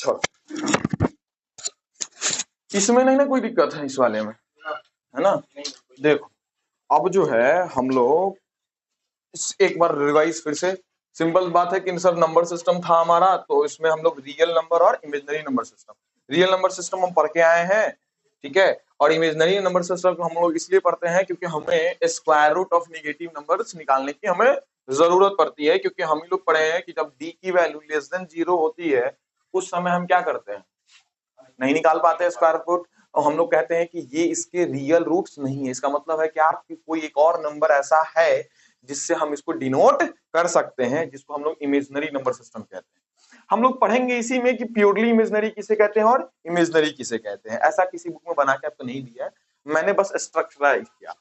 छोड़, इसमें नहीं ना कोई दिक्कत है इस वाले में, है ना। देखो अब जो है हम लोग एक बार रिवाइज फिर से, सिंपल बात है कि सर नंबर सिस्टम था हमारा, तो इसमें हम लोग रियल नंबर और imaginary number system, real number system हम पढ़ के आए हैं, ठीक है। और इमेजिनरी नंबर सिस्टम को हम लोग इसलिए पढ़ते हैं क्योंकि हमें square root of negative numbers निकालने की हमें जरूरत पड़ती है, क्योंकि हम ही लोग पढ़े हैं कि जब डी की वैल्यू लेस देन 0 होती है उस समय हम क्या करते हैं, नहीं निकाल पाते स्क्वायर रूट, और हम लोग कहते हैं कि ये इसके रियल रूट्स नहीं है। इसका मतलब है कि आपकी कोई एक और नंबर ऐसा है जिससे हम इसको डिनोट कर सकते हैं, जिसको हम लोग इमेजिनरी नंबर सिस्टम कहते हैं। हम लोग पढ़ेंगे इसी में कि प्योरली इमेजिनरी किसे कहते हैं और इमेजिनरी किसे कहते हैं। ऐसा किसी बुक में बना के आपको नहीं दिया है, मैंने बस स्ट्रक्चराइज किया।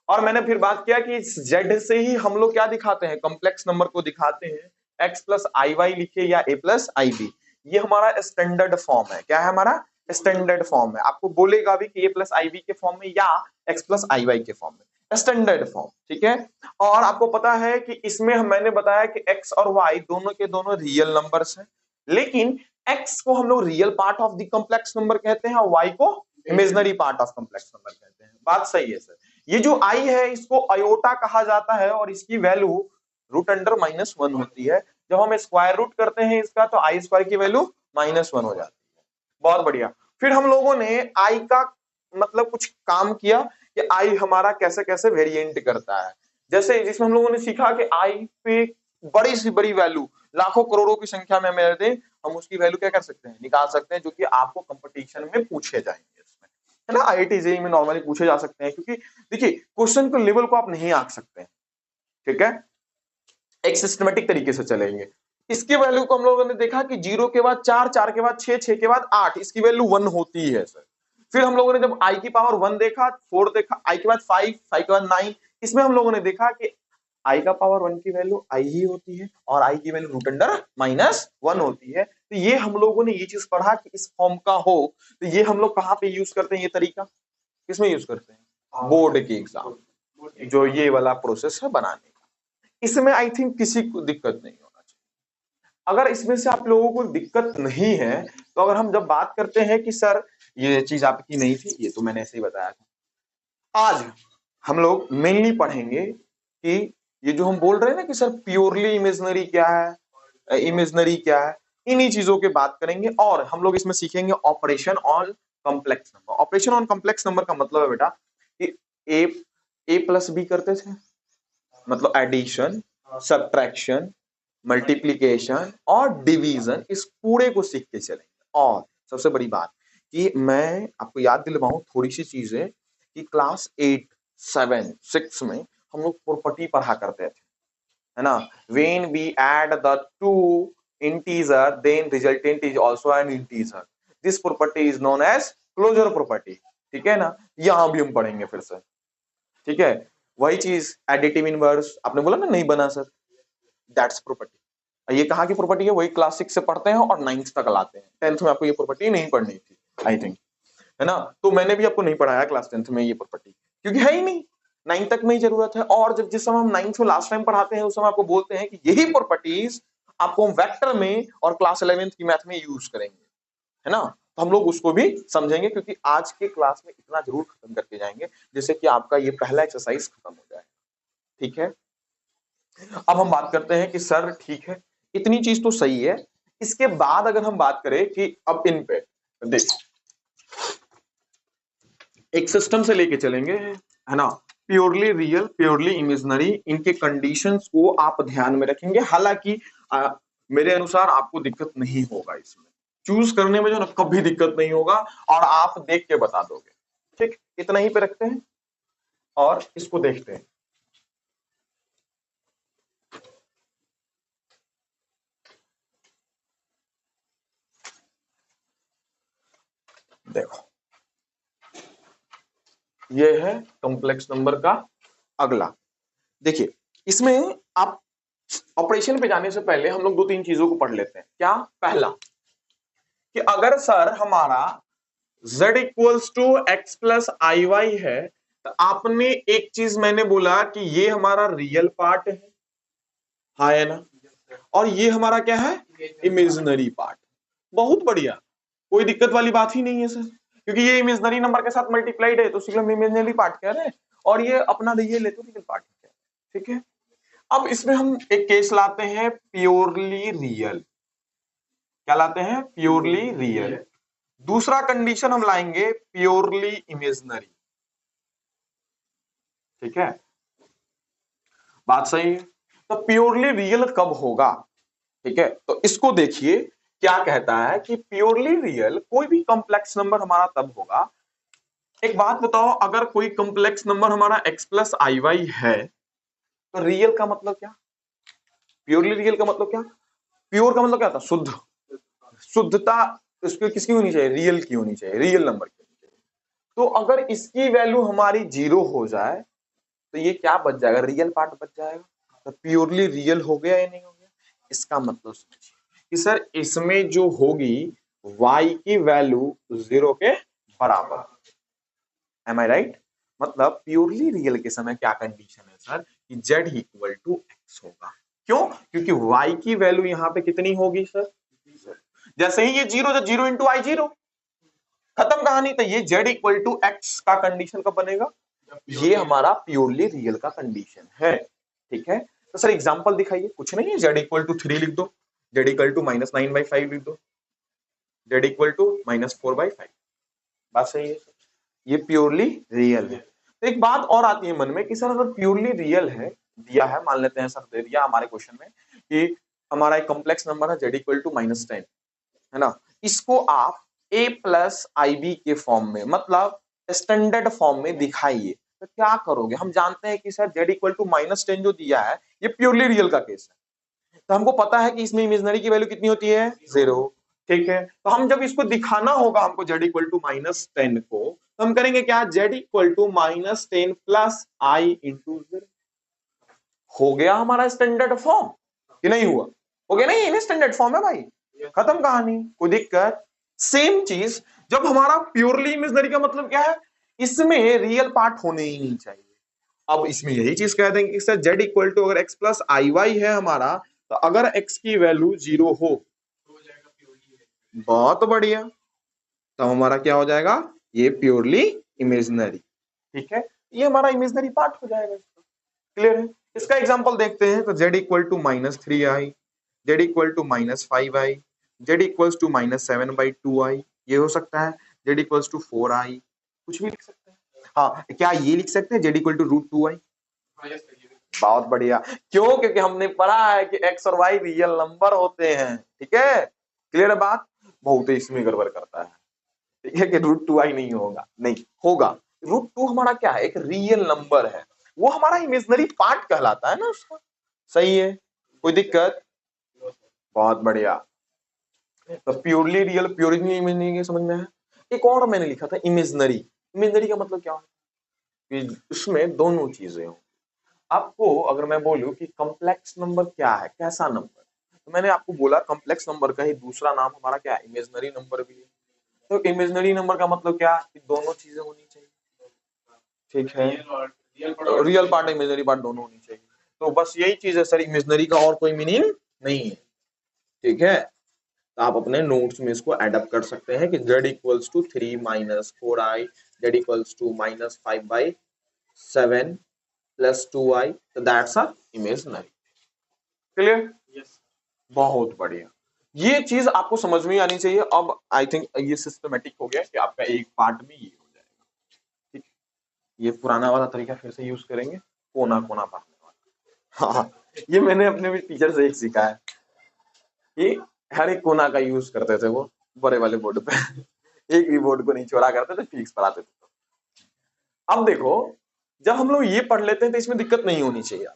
और मैंने फिर बात किया कि जेड से ही हम लोग क्या दिखाते हैं, कॉम्प्लेक्स नंबर को दिखाते हैं, एक्स प्लस आई वाई लिखे या ए प्लस आई बी, ये हमारा स्टैंडर्ड फॉर्म है। क्या है हमारा स्टैंडर्ड फॉर्म है, आपको बोलेगा भी कि ए प्लस आई बी के फॉर्म में या एक्स प्लस आई वाई के फॉर्म में, स्टैंडर्ड फॉर्म, ठीक है। और आपको पता है कि इसमें मैंने बताया कि एक्स और वाई दोनों के दोनों रियल नंबर्स हैं, लेकिन एक्स को हम लोग real part of the complex number कहते हैं और वाई को imaginary part of complex number कहते हैं। बात सही है सर। ये जो आई है इसको अयोटा कहा जाता है और इसकी वैल्यू रूट अंडर -1 होती है। जब हम स्क्वायर रूट करते हैं इसका तो आई स्क्वायर की वैल्यू -1 हो जाती है। बहुत बढ़िया। फिर हम लोगों ने आई का मतलब कुछ काम किया कि आई हमारा कैसे कैसे वेरिएंट करता है, जैसे जिसमें हम लोगों ने सीखा कि आई पे बड़ी सी बड़ी वैल्यू लाखों करोड़ों की संख्या में हमें दे, हम उसकी वैल्यू क्या कर सकते हैं, निकाल सकते हैं, जो कि आपको कंपटीशन में पूछे जाएंगे इसमें, है ना। आईआईटी जेईई में नॉर्मली पूछे जा सकते हैं, क्योंकि देखिए क्वेश्चन के लेवल को आप नहीं आंक सकते हैं, ठीक है, एक सिस्टमेटिक तरीके से चलेंगे। इसकी वैल्यू को हम लोगों ने देखा कि 0 के बाद 4, 4 के बाद 6, 6 के बाद 8, इसकी वैल्यू 1 होती है सर। फिर हम लोगों ने जब आई की पावर 1 देखा, 4 देखा, आई के बाद 5, 5 के बाद 9, इसमें हम लोगों ने देखा कि आई का पावर 1 की वैल्यू आई ही होती है और आई की वैल्यू रूट अंडर -1 होती है। तो ये हम लोगों ने ये चीज पढ़ा कि इस फॉर्म का हो तो ये हम लोग कहां पे यूज करते हैं, ये तरीका किसमें यूज करते हैं, बोर्ड के एग्जाम, जो ये वाला प्रोसेस है बनाने का। इसमें आई थिंक किसी को दिक्कत नहीं होना चाहिए। अगर इसमें से आप लोगों को दिक्कत नहीं है तो अगर हम जब बात करते हैं कि सर ये चीज आपकी नहीं थी, ये तो मैंने ऐसे ही बताया था। आज हम लोग मेनली पढ़ेंगे कि ये जो हम बोल रहे हैं ना कि सर प्योरली इमेजिनरी क्या है, इमेजिनरी क्या है, इन्हीं चीजों के बात करेंगे। और हम लोग इसमें सीखेंगे operation on complex number. Operation on complex number का मतलब है बेटा कि ए प्लस बी करते थे, मतलब एडिशन, सब्ट्रैक्शन, मल्टीप्लीकेशन और डिवीजन, इस पूरे को सीख के चलेंगे। और सबसे बड़ी बात कि मैं आपको याद दिलवाऊं थोड़ी सी चीजें कि क्लास 8, 7, 6 में हम लोग प्रॉपर्टी पढ़ा करते थे, है ना। When we add the two integer then resultant is also an integer, this property is known as closure property, ठीक है ना। यहां भी हम पढ़ेंगे फिर से, ठीक है। वही चीज एडिटिव इनवर्स आपने बोला ना नहीं बना सर, दैट्स प्रॉपर्टी। ये कहाँ की प्रॉपर्टी है, वही क्लास 6 से पढ़ते हैं और 9th तक लाते हैं। 10th में आपको ये प्रॉपर्टी नहीं पढ़नी थी आई थिंक, है ना। तो मैंने भी आपको नहीं पढ़ाया क्लास 10th में ये प्रॉपर्टी, क्योंकि है ही नहीं, 9th तक में ही जरूरत है। और जब जिस समय हम 9th में लास्ट टाइम पढ़ाते हैं उस समय आपको बोलते हैं कि यही प्रॉपर्टीज आपको हम वेक्टर में और क्लास 11th की मैथ में यूज करेंगे, है ना। तो हम लोग उसको भी समझेंगे, क्योंकि आज के क्लास में इतना जरूर खत्म करके जाएंगे जिससे कि आपका ये पहला एक्सरसाइज खत्म हो जाए, ठीक है। अब हम बात करते हैं कि सर ठीक है इतनी चीज तो सही है, इसके बाद अगर हम बात करें कि अब इन पे देख एक सिस्टम से लेके चलेंगे, है ना, प्योरली रियल प्योरली इमेजिनरी, इनके कंडीशंस को आप ध्यान में रखेंगे। हालांकि मेरे अनुसार आपको दिक्कत नहीं होगा इसमें चूज करने में, जो ना कभी दिक्कत नहीं होगा और आप देख के बता दोगे, ठीक। इतना ही पे रखते हैं और इसको देखते हैं। देखो ये है कॉम्प्लेक्स नंबर का अगला। देखिए इसमें आप ऑपरेशन पे जाने से पहले हम लोग 2-3 चीजों को पढ़ लेते हैं। क्या, पहला कि अगर सर हमारा z equals to x plus i y है तो आपने एक चीज मैंने बोला कि ये हमारा रियल पार्ट है ना, और ये हमारा क्या है, इमेजिनरी पार्ट। बहुत बढ़िया, कोई दिक्कत वाली बात ही नहीं है सर, क्योंकि ये इमेजनरी नंबर के साथ मल्टीप्लाइड है तो उसी हम इमेजनरी पार्ट कह रहे हैं, और ये अपना ये ले तो रियल पार्ट कह रहे हैं। ठीक है, अब इसमें हम एक केस लाते हैं प्योरली रियल। क्या लाते हैं? Purely real. दूसरा कंडीशन हम लाएंगे प्योरली इमेजनरी। ठीक है, बात सही है। तो प्योरली रियल कब होगा? ठीक है, तो इसको देखिए क्या कहता है कि प्योरली रियल कोई भी कॉम्प्लेक्स नंबर हमारा तब होगा। एक बात बताओ, अगर कोई कॉम्प्लेक्स नंबर हमारा x प्लस आई वाई है तो रियल का मतलब क्या? प्योरली रियल का मतलब क्या? प्योर का मतलब क्या था? शुद्ध। शुद्धता उसकी किसकी होनी चाहिए? रियल की होनी चाहिए, रियल नंबर की होनी चाहिए। तो अगर इसकी वैल्यू हमारी 0 हो जाए तो ये क्या बच जाएगा? रियल पार्ट बच जाएगा। तो प्योरली रियल हो गया या नहीं हो गया? इसका मतलब समझिए कि सर इसमें जो होगी y की वैल्यू 0 के बराबर। M I right? मतलब प्योरली रियल के समय क्या कंडीशन है सर कि z इक्वल टू x होगा। क्यों? क्योंकि y की वैल्यू यहां पे कितनी होगी सर? जैसे ही ये 0 0 इंटू आई 0, खत्म कहानी। तो ये z इक्वल टू x का कंडीशन कब बनेगा? ये हमारा प्योरली रियल का कंडीशन है। ठीक है, तो सर एग्जांपल दिखाइए। कुछ नहीं है, z इक्वल टू 3 लिख दो, z इक्वल टू -9/5 लिख दो, z इक्वल टू -4/5। बात सही है, ये प्योरली रियल है। तो एक बात और आती है मन में कि सर अगर प्योरली रियल है, दिया है, मान लेते हैं सर दे दिया हमारे क्वेश्चन में कि हमारा एक कॉम्प्लेक्स नंबर है z इक्वल टू -10, है ना, इसको आप a प्लस आई बी के फॉर्म में, मतलब स्टैंडर्ड फॉर्म में दिखाइए, तो क्या करोगे? हम जानते हैं कि सर z इक्वल टू -10 जो दिया है ये प्योरली रियल का केस है, तो हमको पता है कि इसमें इमेजनरी की वैल्यू कितनी होती है? 0। ठीक है, तो हम जब इसको दिखाना होगा हमको z इक्वल टू -10 को, तो हम करेंगे क्या? z equal to -10 plus i into 0। हो गया हमारा स्टैंडर्ड फॉर्म कि नहीं हुआ? हो गया नहीं? स्टैंडर्ड फॉर्म है भाई, खत्म कहानी, कोई दिक्कत? सेम चीज जब हमारा प्योरली इमेजनरी का मतलब क्या है? इसमें रियल पार्ट होने ही नहीं चाहिए। अब इसमें यही चीज कह देंगे कि सर z इक्वल टू अगर x प्लस आई वाई है हमारा, तो अगर x की वैल्यू 0 हो, बहुत बढ़िया, तो हमारा क्या हो जाएगा? ये प्योरली इमेजनरी। ठीक है, ये हमारा इमेजनरी पार्ट हो जाएगा। क्लियर है? इसका एग्जांपल देखते हैं। तो z equal to -3i, z equal to -5i, z equals to -7/2i, ये हो सकता है। z इक्वल्स टू 4i, कुछ भी लिख सकते हैं। हाँ, क्या ये लिख सकते हैं z इक्वल टू √2i? बहुत बढ़िया। क्यों? क्योंकि हमने पढ़ा है कि x और y रियल नंबर होते हैं। ठीक है, क्लियर है बात? बहुत इसमें गड़बड़ करता है। ठीक है, कि √2i नहीं होगा, नहीं होगा। √2 हमारा क्या है? एक रियल नंबर है, वो हमारा इमेजनरी पार्ट कहलाता है ना उसका। सही है, कोई दिक्कत? बहुत बढ़िया। तो प्योरली रियल, प्योरली इमेजनरी समझ में है। एक और मैंने लिखा था इमेजनरी। इमेजनरी का मतलब क्या है? कि उसमें दोनों चीजें हो। आपको अगर मैं बोलूं कि कॉम्प्लेक्स नंबर क्या है, कैसा नंबर, तो मैंने आपको बोला कॉम्प्लेक्स नंबर का ही दूसरा नाम हमारा क्या है? इमेजनरी नंबर भी है। तो इमेजनरी नंबर का मतलब क्या? कि दोनों चीजें होनी चाहिए। ठीक है, रियल पार्ट इमेजनरी पार्ट दोनों होनी चाहिए। तो बस यही चीज है सर, इमेजनरी का और कोई मीनिंग नहीं है। ठीक है, तो आप अपने नोट्स में इसको एडअप कर सकते हैं कि z equals to 3 -4i, z equals to -5/7 plus 2i, तो that's a imaginary. Clear? Yes, बहुत बढ़िया। ये चीज आपको समझ में आनी चाहिए। अब आई थिंक ये सिस्टमेटिक हो गया कि आपका एक पार्ट में ये हो जाएगा। ठीक है, ये पुराना वाला तरीका फिर से यूज करेंगे, कोना कोना भरने वाला। हाँ, ये मैंने अपने भी टीचर से एक सीखा है कि हर एक कोना का यूज करते थे वो बड़े वाले बोर्ड पे। एक भी बोर्ड को नहीं छोड़ा करते थे, फिक्स पढ़ाते थे। अब देखो, जब हम लोग ये पढ़ लेते हैं तो इसमें दिक्कत नहीं होनी चाहिए।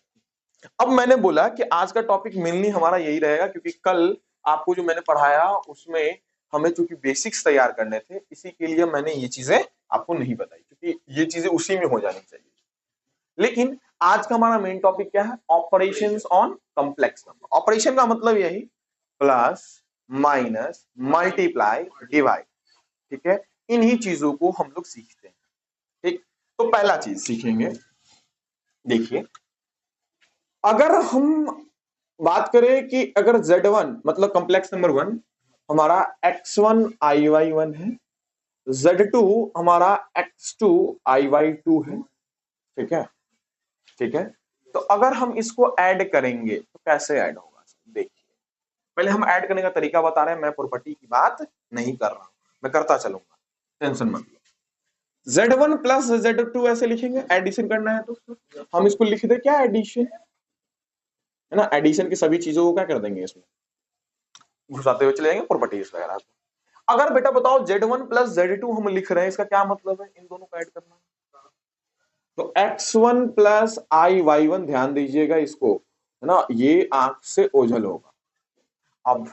अब मैंने बोला कि आज का टॉपिक मेनली हमारा यही रहेगा, क्योंकि कल आपको जो मैंने पढ़ाया उसमें हमें चूंकि बेसिक्स तैयार करने थे, इसी के लिए मैंने ये चीजें आपको नहीं बताई, क्योंकि ये चीजें उसी में हो जानी चाहिए। लेकिन आज का हमारा मेन टॉपिक क्या है? Operations on complex number. Operation का मतलब यही, प्लस माइनस मल्टीप्लाई डिवाइड। ठीक है, इन्हीं चीजों को हम लोग सीखते हैं। ठीक, तो पहला चीज सीखेंगे, देखिए, अगर हम बात करें कि अगर Z1 मतलब कॉम्प्लेक्स नंबर 1 हमारा x1 iy1 है, z2 हमारा x2 iy2 है। ठीक है, ठीक है। तो अगर हम इसको ऐड करेंगे तो कैसे ऐड होगा, देखिए पहले हम ऐड करने का तरीका बता रहे हैं, मैं प्रॉपर्टी की बात नहीं कर रहा हूं, मैं करता चलूंगा, टेंशन मत लो। Z1 प्लस Z2 ऐसे लिखेंगे, एडिशन करना है तो हम इसको लिख दे क्या, एडिशन है ना, एडिशन की सभी चीजों को क्या कर देंगे इसमें घुसाते हुए चले जाएंगे प्रॉपर्टीज वगैरह को। अगर बेटा बताओ Z1 प्लस Z2 हम लिख रहे हैं, इसका क्या मतलब है, इन दोनों को ऐड करना है। तो x1 प्लस iy1, ध्यान दीजिएगा इसको, है ना, ये आंख से ओझल होगा। अब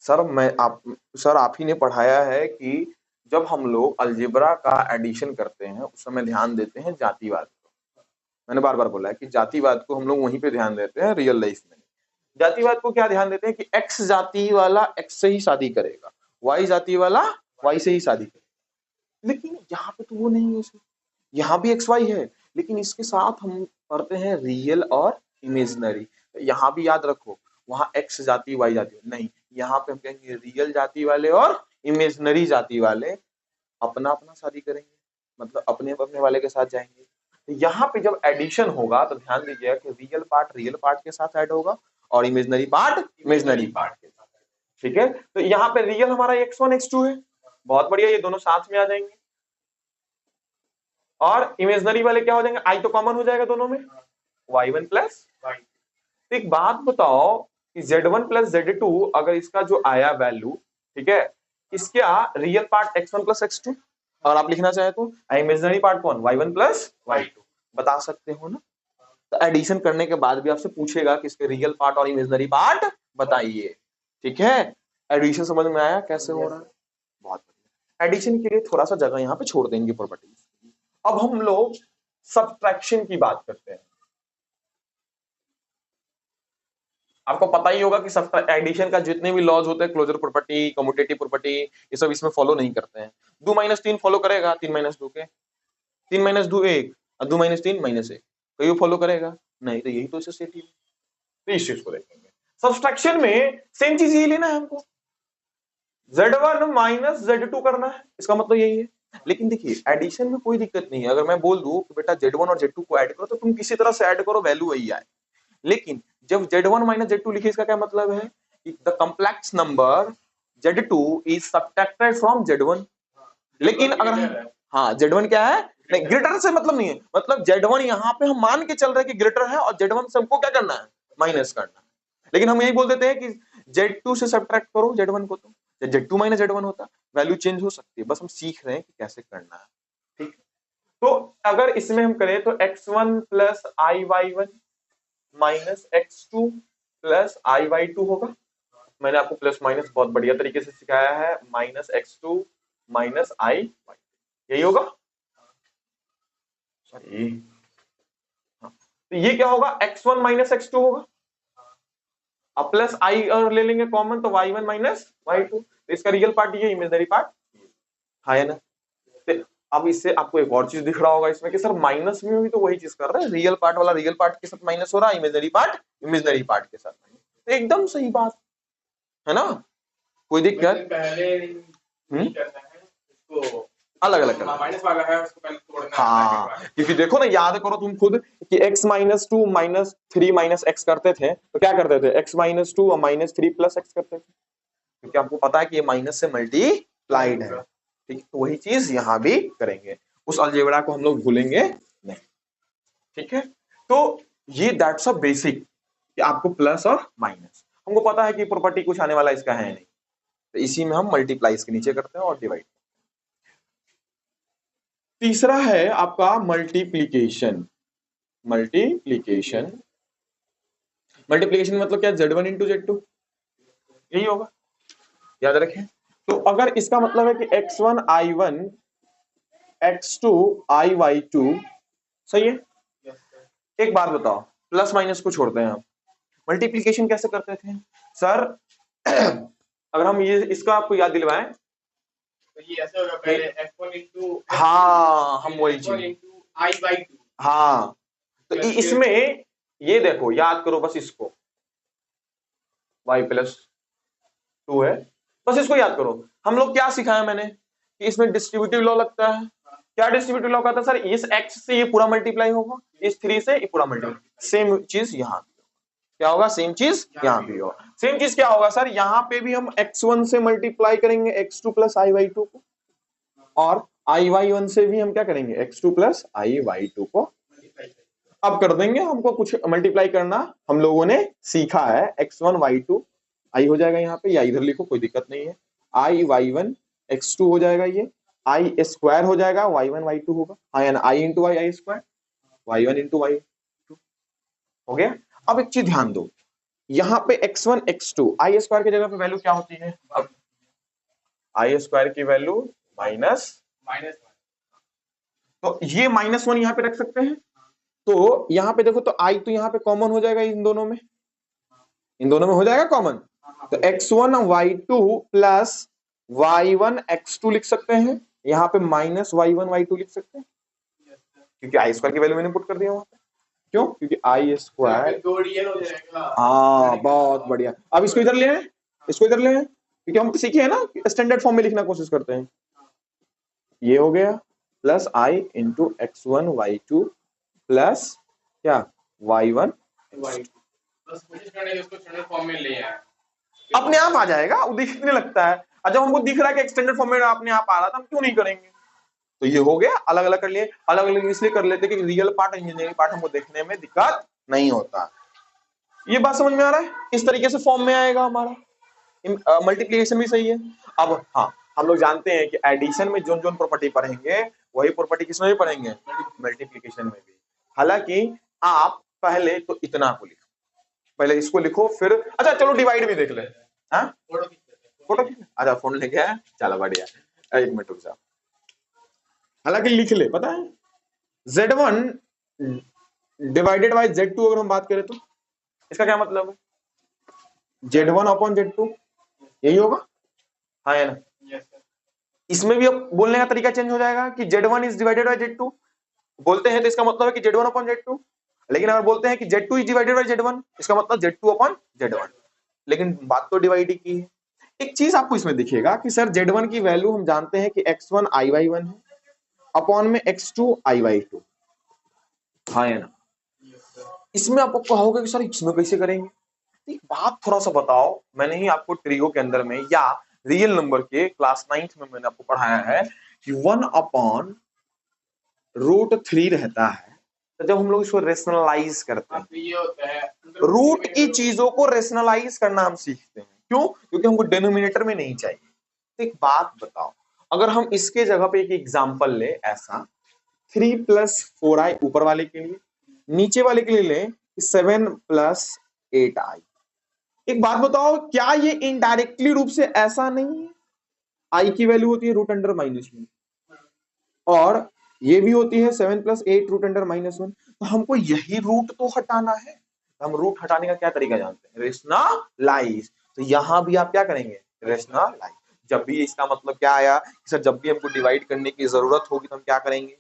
सर आप ही ने पढ़ाया है कि जब हम लोग अलजेब्रा का एडिशन करते हैं उस समय ध्यान देते हैं जातिवाद को। मैंने बार बार बोला है कि जातिवाद को हम लोग वहीं पे ध्यान देते हैं, रियल लाइफ में। जातिवाद को क्या ध्यान देते हैं कि एक्स जाति वाला एक्स से ही शादी करेगा, वाई जाति वाला वाई से ही शादी करेगा। लेकिन यहाँ पे तो वो नहीं है, यहाँ भी एक्स वाई है, लेकिन इसके साथ हम पढ़ते हैं रियल और इमेजिनरी। यहाँ भी याद रखो, वहां एक्स जाति वाई जाति नहीं, यहाँ पे हम कहेंगे रियल जाति वाले और इमेजिनरी जाति वाले अपना अपना शादी करेंगे, मतलब अपने अपने वाले के साथ जाएंगे। तो यहाँ पे जब एडिशन होगा तो ध्यान दीजिएगा कि रियल पार्ट के साथ ऐड होगा और इमेजिनरी पार्ट इमेजिनरी पार्ट के साथ। ठीक है, तो यहाँ पे रियल हमारा x1 x2 है, बहुत बढ़िया, ये दोनों साथ में आ जाएंगे। और इमेजिनरी वाले क्या हो जाएंगे, आई तो कॉमन हो जाएगा दोनों में, y1 प्लस y। एक बात बताओ कि z1 प्लस z2 अगर इसका जो आया वैल्यू, ठीक है, इसका real part x1 plus x2 और आप लिखना चाहे तो इमेजिनरी पार्ट कौन, y1 प्लस y2, बता सकते हो ना। तो एडिशन करने के बाद भी आपसे पूछेगा कि इसके रियल पार्ट और इमेजिनरी पार्ट बताइए। ठीक है, एडिशन समझ में आया कैसे हो रहा है, बहुत बढ़िया। एडिशन के लिए थोड़ा सा जगह यहाँ पे छोड़ देंगे प्रॉपर्टीज। अब हम लोग सब्ट्रैक्शन की बात करते हैं। आपको पता ही होगा कि एडिशन का जितने भी लॉज होते हैं, क्लोजर प्रॉपर्टी, कम्यूटेटिव प्रॉपर्टी, ये सब इसमें फॉलो नहीं करते हैं। 2 - 3 फॉलो करेगा, 3 - 2 के 3 - 2 1 और 2 - 3 -1, कहीं फॉलो करेगा नहीं, तो यही तो इसे सेट ही है। तो इस चीज को देखेंगे। सब्सट्रैक्शन में सेम चीज यही लेना है हमको, Z1 माइनस Z2 करना है, इसका मतलब यही है। लेकिन देखिए एडिशन में कोई दिक्कत नहीं है, अगर मैं बोल दूं कि बेटा Z1 और Z2 को ऐड करो तो तुम किसी तरह से ऐड करो, वैल्यू वही आए। लेकिन जब Z1 माइनस Z2 लिखे, इसका क्या मतलब है कि the complex number Z2 is subtracted from Z1। लेकिन अगर हम, हाँ Z1 क्या है, नहीं ग्रेटर से मतलब नहीं है, मतलब Z1 यहाँ पे हम मान के चल रहे हैं कि ग्रेटर है और Z1 से हमको क्या करना है, माइनस करना है। लेकिन हम यही बोल देते हैं कि Z2 से सब्ट्रैक्ट करो Z1 को, तो Z2 माइनस Z1 होता, वैल्यू चेंज हो सकती है, बस हम सीख रहे हैं कि कैसे करना है। ठीक, तो अगर इसमें हम करें तो x1 plus iy1 minus x2 plus iy2 होगा। मैंने आपको प्लस माइनस बहुत बढ़िया तरीके से सिखाया है, माइनस x2 माइनस iy, यही होगा। सॉरी, तो ये क्या होगा, x1 माइनस x2 होगा। अब प्लस आई और ले लेंगे कॉमन, तो y1 माइनस y2, तो इसका रियल पार्ट ये, इमेजिनरी पार्ट है ना। तो अब इससे आपको एक और चीज दिख रहा होगा इसमें कि सर माइनस में भी तो वही चीज कर रहे हैं, रियल पार्ट वाला रियल पार्ट के साथ माइनस हो रहा है, इमेजिनरी पार्ट इमेजिनरी पार्ट के साथ माइनस, तो एकदम सही बात है ना, कोई दिक्कत अलग अलग माइनस वाला है उसको पहले तोड़ना। हाँ, क्योंकि देखो ना, याद करो तुम खुद कि x minus 2 minus 3 minus x करते थे तो क्या करते थे, x माइनस 2 और माइनस 3 प्लस x करते थे, क्योंकि आपको पता है कि ये माइनस से मल्टीप्लाइड है। ठीक, तो वही चीज यहां भी करेंगे, उस अलजेब्रा को हम लोग भूलेंगे नहीं। ठीक है, तो ये दैट्स अ बेसिक कि आपको प्लस और माइनस, हमको पता है कि प्रॉपर्टी कुछ आने वाला इसका है नहीं, तो इसी में हम मल्टीप्लाई इसके नीचे करते हैं और डिवाइड। तीसरा है आपका मल्टीप्लीकेशन। मल्टीप्लीकेशन मल्टीप्लीकेशन मतलब क्या, Z1 इंटू Z2, यही होगा, याद रखें। तो अगर इसका मतलब है कि x1 i1 x2 iy2, सही है। एक बात बताओ, प्लस माइनस को छोड़ते हैं हम, मल्टीप्लीकेशन कैसे करते थे सर अगर हम ये इसका आपको याद दिलवाएं तो ये ऐसे होगा, पहले x1 इंटू, हाँ हम वही चीज, i/2, हाँ, तो इसमें ये देखो, याद करो बस इसको, y प्लस 2 है, बस इसको याद करो। हम लोग क्या सिखाया मैंने कि इसमें डिस्ट्रीब्यूटिव लॉ लगता है। क्या डिस्ट्रीब्यूटिव लॉ कहता है सर? इस x से ये पूरा मल्टीप्लाई होगा, इस 3 से ये पूरा मल्टीप्लाई। सेम चीज यहां क्या होगा? सेम चीज यहां भी होगा। सेम चीज क्या होगा सर? यहां पे भी हम x1 से मल्टीप्लाई करेंगे x2 प्लस i/2 को, और i/1 से भी हम क्या करेंगे? x2 प्लस i/2 को। अब कर देंगे, हमको कुछ मल्टीप्लाई करना हम लोगों ने सीखा है। x1 y2 i हो जाएगा यहाँ पे, या इधर लिखो कोई दिक्कत नहीं है। i y1 x2 हो जाएगा, ये i स्क्वायर हो जाएगा, y1 y2 होगा, हाँ यानी i into y i square, y1 into y हो गया। अब एक चीज ध्यान दो, यहाँ पे x1 x2 आई स्क्वायर की जगह पे वैल्यू क्या होती है? अब आई स्क्वायर की वैल्यू माइनस, तो ये -1 यहाँ पे रख सकते हैं। तो यहाँ पे देखो, तो आई तो यहाँ पे कॉमन हो जाएगा, इन दोनों में, इन दोनों में हो जाएगा कॉमन। तो x1 y2 plus y1 x2 लिख सकते हैं, यहाँ पे माइनस y1 y2 लिख सकते हैं, क्योंकि आई स्क्वायर की वैल्यू मैंने पुट कर दिया वहां पे। क्यों? क्योंकि आई स्क्वायर, हाँ बहुत बढ़िया। अब इसको इधर ले आए, इसको इधर ले आए, क्योंकि हम सीखे हैं ना स्टैंडर्ड फॉर्म में लिखना कोशिश करते हैं। ये हो गया plus i into x1 y2 plus क्या y1 अपने आप आ जाएगा, वो दिखने लगता है। और जब हमको दिख रहा है कि एक्सटेंडेड फॉर्म में अपने आप आ रहा था, हम क्यों नहीं करेंगे? तो ये हो गया, अलग अलग कर लिए। अलग अलग इसलिए कर लेते कि रियल पार्ट, इंजीनियरिंग पार्ट हमको देखने में दिक्कत नहीं होता। ये बात समझ में आ रहा है? इस तरीके से फॉर्म में आएगा हमारा। मल्टीप्लिकेशन भी सही है। अब हाँ, हम लोग जानते हैं कि एडिशन में जो जो प्रॉपर्टी पढ़ेंगे वही प्रॉपर्टी किसमें भी पढ़ेंगे? मल्टीप्लिकेशन में भी। हालांकि आप पहले तो इतना को लिखो, पहले इसको लिखो, फिर अच्छा चलो डिवाइड भी देख ले। हाँ फोटो, अच्छा फोन लेके आया, चलो बढ़िया। एक मिनट रुक जाओ, हालांकि लिख ले, पता है Z1 डिवाइडेड बाय Z2 अगर हम बात करें तो इसका क्या मतलब है? Z1 अपॉन Z2 यही होगा, हाँ है ना? इसमें भी अब बोलने का तरीका चेंज हो जाएगा कि Z1 is divided by Z2 बोलते हैं तो इसका मतलब है कि Z1 अपॉन Z2। लेकिन अगर बोलते हैं कि Z2 is divided by Z1, इसका मतलब Z2 अपॉन Z1। लेकिन बात तो डिवाइड ही की है। एक चीज आपको इसमें दिखेगा कि सर Z1 की वैल्यू हम जानते हैं कि x1 i/1 है, अपॉन में x2 i/2, हाँ है ना? इसमें आपको कहोगे कि सर इसमें कैसे करेंगे? एक बात थोड़ा सा बताओ, मैंने ही आपको ट्रिगो के अंदर में या रियल नंबर के क्लास 9th में मैंने आपको पढ़ाया है कि 1/√3 रहता है। तो जब हम लोग इसको रेशनलाइज करते हैं, रूट की चीजों को रेशनलाइज करना हम सीखते हैं। क्यों? क्योंकि हमको डिनोमिनेटर में नहीं चाहिए। तो एक बात बताओ, अगर हम इसके जगह पे एक एग्जांपल ले, ऐसा 3 + 4i ऊपर वाले के लिए, नीचे वाले के लिए ले 7 + 8i। एक बात बताओ, क्या ये इनडायरेक्टली रूप से ऐसा नहीं है? आई की वैल्यू होती है √(-1), और ये भी होती है 7 + 8 √(-1). तो हमको यही रूट तो हटाना है। हम रूट हटाने का क्या तरीका जानते हैं? रेशनलाइज। तो यहां भी आप क्या करेंगे? रेशनलाइज। जब भी इसका मतलब क्या आया कि सर जब भी हमको डिवाइड करने की जरूरत होगी तो हम क्या करेंगे?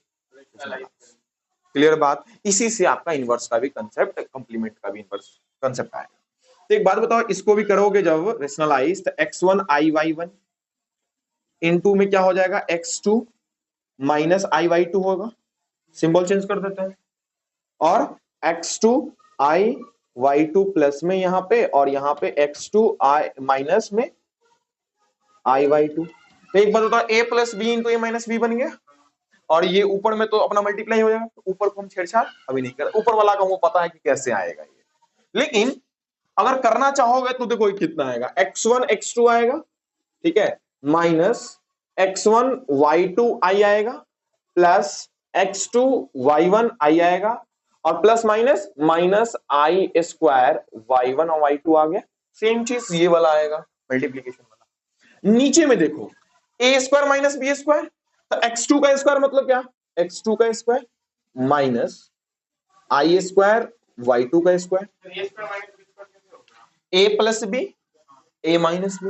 क्लियर बात? इसी से आपका इनवर्स का भी कंसेप्ट, कंप्लीमेंट का भी इनवर्स कंसेप्ट आएगा। तो एक बात बताओ, इसको भी करोगे जब रेशनलाइज, तो x1 i/1 इनटू में क्या हो जाएगा? x2 माइनस i/2 होगा, सिंबल चेंज कर देते हैं, और x2 i/2 प्लस में यहां पे, और यहां पे x2 i माइनस में i/2। तो एक बात बताओ, a + b into a - b बन गया, और ये ऊपर में तो अपना मल्टीप्लाई हो जाएगा। तो ऊपर को हम छेड़छाड़ अभी नहीं कर, ऊपर वाला का हमको पता है कि कैसे आएगा ये। लेकिन अगर करना चाहोगे तो देखो कितना आएगा, x1 x2 आएगा, ठीक है, माइनस x1 y2 i आएगा, प्लस x2 y1 i आएगा, और प्लस माइनस -i² y1 और y2 आ गया। सेम चीज ये वाला आएगा, मल्टीप्लीकेशन वाला। नीचे में देखो a² - b², तो x2 का स्क्वायर मतलब क्या? x2 का स्क्वायर माइनस i² y2 का square, a + b a - b।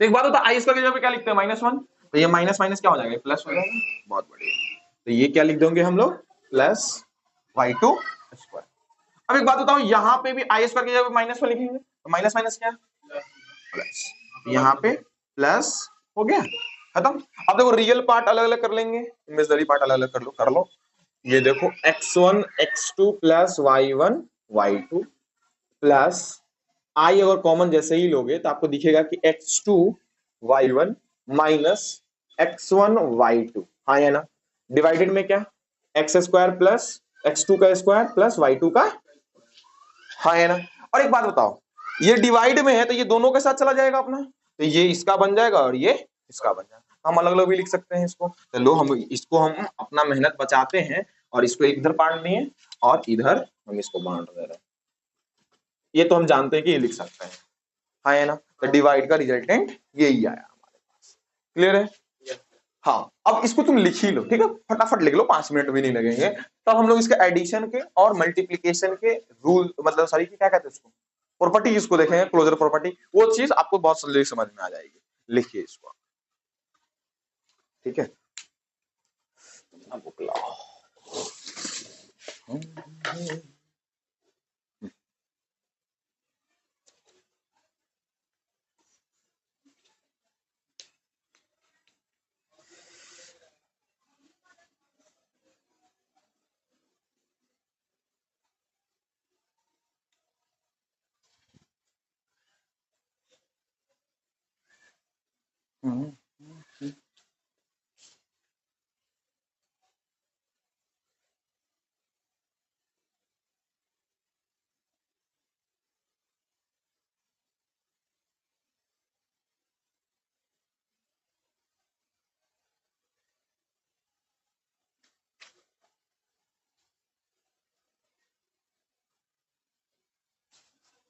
एक बात होता है, आई स्क्वायर की जगह पे क्या लिखते हैं? -1, तो ये माइनस माइनस क्या हो जाएगा? प्लस हो जाएगा। बहुत बढ़िया। तो ये क्या लिख देंगे हम लोग? Plus y2 square. अब एक बात बताओ, यहां पे भी आई स्क्वायर की जगह पे -1 लिखेंगे, तो माइनस माइनस क्या? प्लस, यहाँ पे प्लस हो गया, खत्म। अब देखो रियल पार्ट अलग अलग कर लेंगे, इमेजिनरी पार्ट अलग अलग कर लो। ये देखो x1 x2 plus y1 y2 plus आई अगर कॉमन जैसे ही लोगे तो आपको दिखेगा कि x2 y1 minus x1 y2, हाँ या ना। डिवाइडेड में क्या, एक्स स्क्वायर प्लस x2 का स्क्वायर प्लस y2 का, हाँ या ना। और एक बात बताओ, ये डिवाइड में है तो ये दोनों के साथ चला जाएगा अपना, तो ये इसका बन जाएगा और ये इसका बन जाएगा। हम अलग अलग भी लिख सकते हैं इसको, तो लो हम इसको हम अपना मेहनत बचाते हैं और इसको इधर बांट दिए और इधर हम इसको बांट दे रहे हैं। ये तो हम जानते हैं कि ये लिख सकते हैं, हाँ है ना। तो डिवाइड का रिजल्टेंट यही आया हमारे पास, क्लियर है। हाँ अब इसको तुम लिख ही लो, ठीक है, फटाफट लिख लो, 5 मिनट भी नहीं लगेंगे। तब हम लोग इसके एडिशन के और मल्टीप्लीकेशन के रूल, मतलब सॉरी क्या कहते हैं उसको, प्रॉपर्टी, इसको देखेंगे क्लोजर प्रॉपर्टी, वो चीज आपको बहुत जल्दी समझ में आ जाएगी। लिखिए इसको, ठीक है। अब बुक लाओ।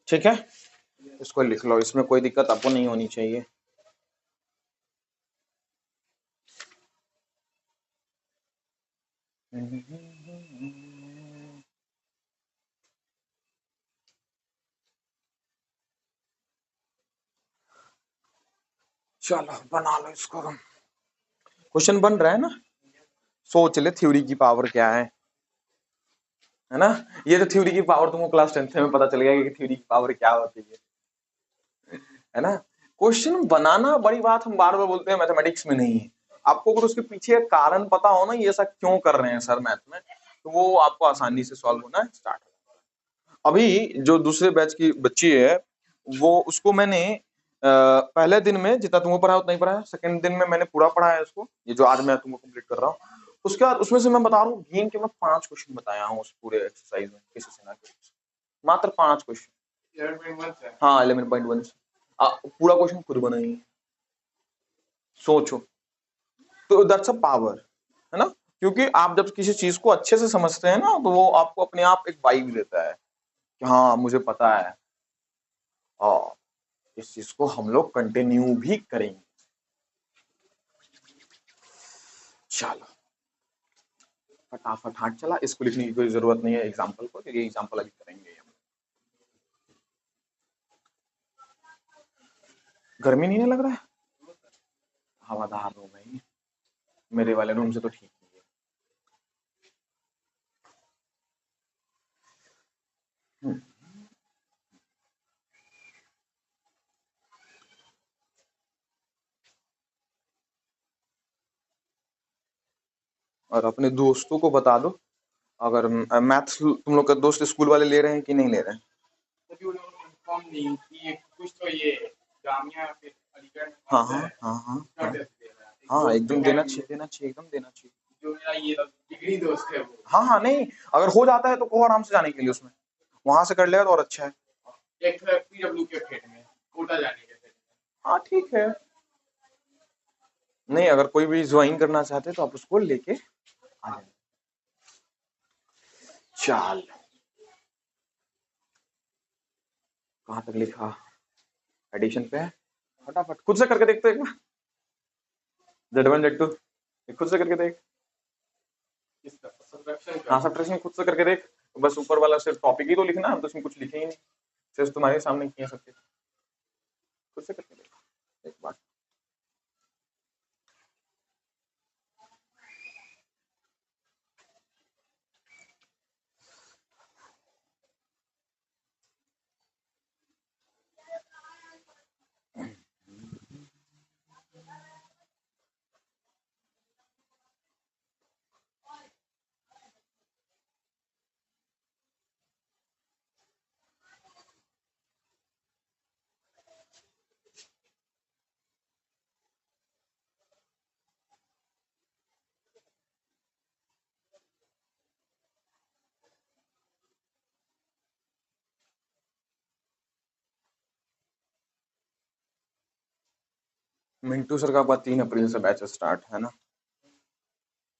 ठीक है, इसको लिख लो, इसमें कोई दिक्कत आपको नहीं होनी चाहिए। चलो बना लो इसको, क्वेश्चन बन रहा है ना। सोच ले थ्योरी की पावर क्या है ना। ये तो थ्योरी की पावर तुमको क्लास 10th में पता चल गया कि थ्योरी की पावर क्या होती है ना। क्वेश्चन बनाना बड़ी बात, हम बार बार बोलते हैं मैथमेटिक्स में नहीं है। आपको अगर उसके पीछे कारण पता हो ना, ये ऐसा क्यों कर रहे हैं सर मैथ में, तो वो आपको आसानी से सॉल्व होना स्टार्ट हो। अभी जो दूसरे बैच की बच्ची है, वो उसको मैंने पहले दिन में जितना तुमको पढ़ा उतना ही पढ़ाया, सेकंड दिन में मैंने पूरा पढ़ाया इसको, ये जो आज मैं तुमको कंप्लीट कर रहा हूँ। उसके बाद उसमें से मैं बता रहा हूँ गेम के मैं 5 क्वेश्चन बताया हूँ उस पूरे एक्सरसाइज में, किसी से ना किसी से, मात्र 5 क्वेश्चन। 11.1 से, हाँ 11.1 से पूरा क्वेश्चन खुद बनाइए, सोचो। तो दैट्स अ पावर, है ना। क्योंकि आप जब किसी चीज को अच्छे से समझते हैं ना, तो वो आपको अपने आप एक वाइब देता है कि हाँ मुझे पता है, और इस चीज को हम लोग कंटिन्यू भी करेंगे। चलो फटाफट हाथ चला, इसको लिखने की कोई जरूरत नहीं है एग्जाम्पल को, क्योंकि एग्जाम्पल अभी करेंगे हम। गर्मी नहीं लग रहा है, हवादार रूम है, मेरे वाले रूम से तो ठीक नहीं है। और अपने दोस्तों को बता दो, अगर मैथ्स तुम लोग का दोस्त स्कूल वाले ले रहे हैं कि नहीं ले रहे हैं। हाँ हाँ हाँ हाँ हाँ हाँ, एकदम देना चाहिए, देना चाहिए, एकदम देना चाहिए। जो मेरा ये डिग्री दोस्त है वो, हाँ हाँ, नहीं अगर हो जाता है तो को आराम से जाने के लिए, उसमें वहां से कर लेगा तो और अच्छा है। एक पीडब्ल्यू के फेट में कोटा जाने के, हाँ ठीक है। नहीं अगर कोई भी ज्वाइन करना चाहते तो आप उसको लेके आ जाए। चाल कहाँ तक लिखा, एडिशन पे है, फटाफट खुद से करके देखते एक बार, Z1 Z2 खुद से करके देख। हाँ सब्ट्रैक्शन खुद से करके देख, बस ऊपर वाला सिर्फ टॉपिक ही तो लिखना, हम तो उसमें कुछ लिखे ही नहीं, सिर्फ तुम्हारे सामने किए सबके, खुद से करके देख एक बार। मिंटू सर का आपका 3 अप्रैल से बैच स्टार्ट है ना?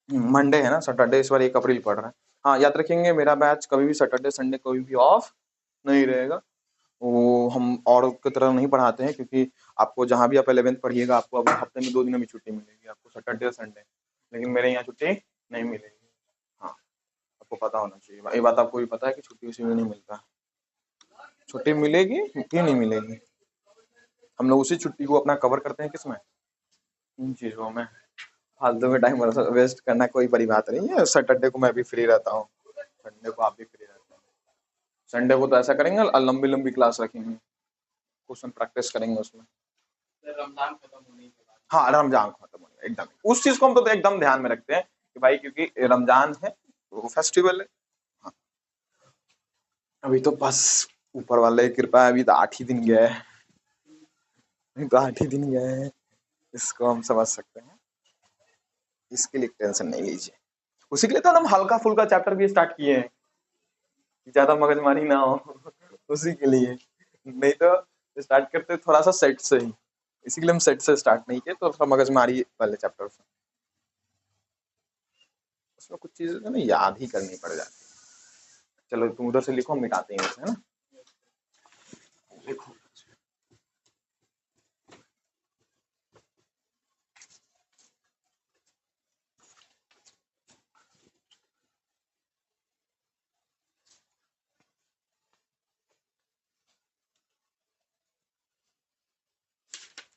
मंडे है ना, सैटरडे इस बार 1 अप्रैल पड़ रहा है। हाँ याद रखेंगे, मेरा बैच कभी भी सैटरडे संडे कभी भी ऑफ नहीं रहेगा। वो हम और की तरह नहीं पढ़ाते हैं, क्योंकि आपको जहाँ भी आप 11th पढ़िएगा आपको अब हफ्ते में 2 दिन में छुट्टी मिलेगी, आपको सैटरडे और संडे। लेकिन मेरे यहाँ छुट्टी नहीं मिलेगी। हाँ, आपको पता होना चाहिए, ये बात आपको भी पता है कि छुट्टी उसी में नहीं मिलता। छुट्टी मिलेगी, क्यों नहीं मिलेगी? हम लोग उसी छुट्टी को अपना कवर करते हैं किसमें? इन चीजों में। फालतू में टाइम वेस्ट करना कोई बड़ी बात नहीं है। सैटरडे को मैं भी फ्री रहता हूँ, संडे को आप भी फ्री रहते हैं। संडे को तो ऐसा करेंगे, लंबी लंबी क्लास रखेंगे, क्वेश्चन प्रैक्टिस करेंगे उसमें। रमजान खत्म होने के बाद, हाँ रमजान खत्म होने एकदम उस चीज को हम तो एकदम ध्यान में रखते हैं कि भाई क्योंकि रमजान है तो फेस्टिवल है। हाँ। अभी तो बस ऊपर वाले की कृपा है, अभी तो 8 ही दिन गए हैं, अभी तो 8 ही दिन गए हैं, इसको हम समझ सकते हैं। इसके लिए टेंशन नहीं लीजिए, उसी के लिए तो हम हल्का फुल्का चैप्टर भी स्टार्ट किए हैं, ज्यादा मगजमारी ना हो उसी के लिए। नहीं तो स्टार्ट करते थोड़ा सा सेट से ही, इसी के लिए हम सेट से स्टार्ट नहीं किए, तो थोड़ा मगजमारी वाले चैप्टर से उसमें कुछ चीजें तो ना याद ही करनी पड़ जाती है। चलो तुम उधर से लिखो, हम मिटाते हैं उसे, है ना? लिखो।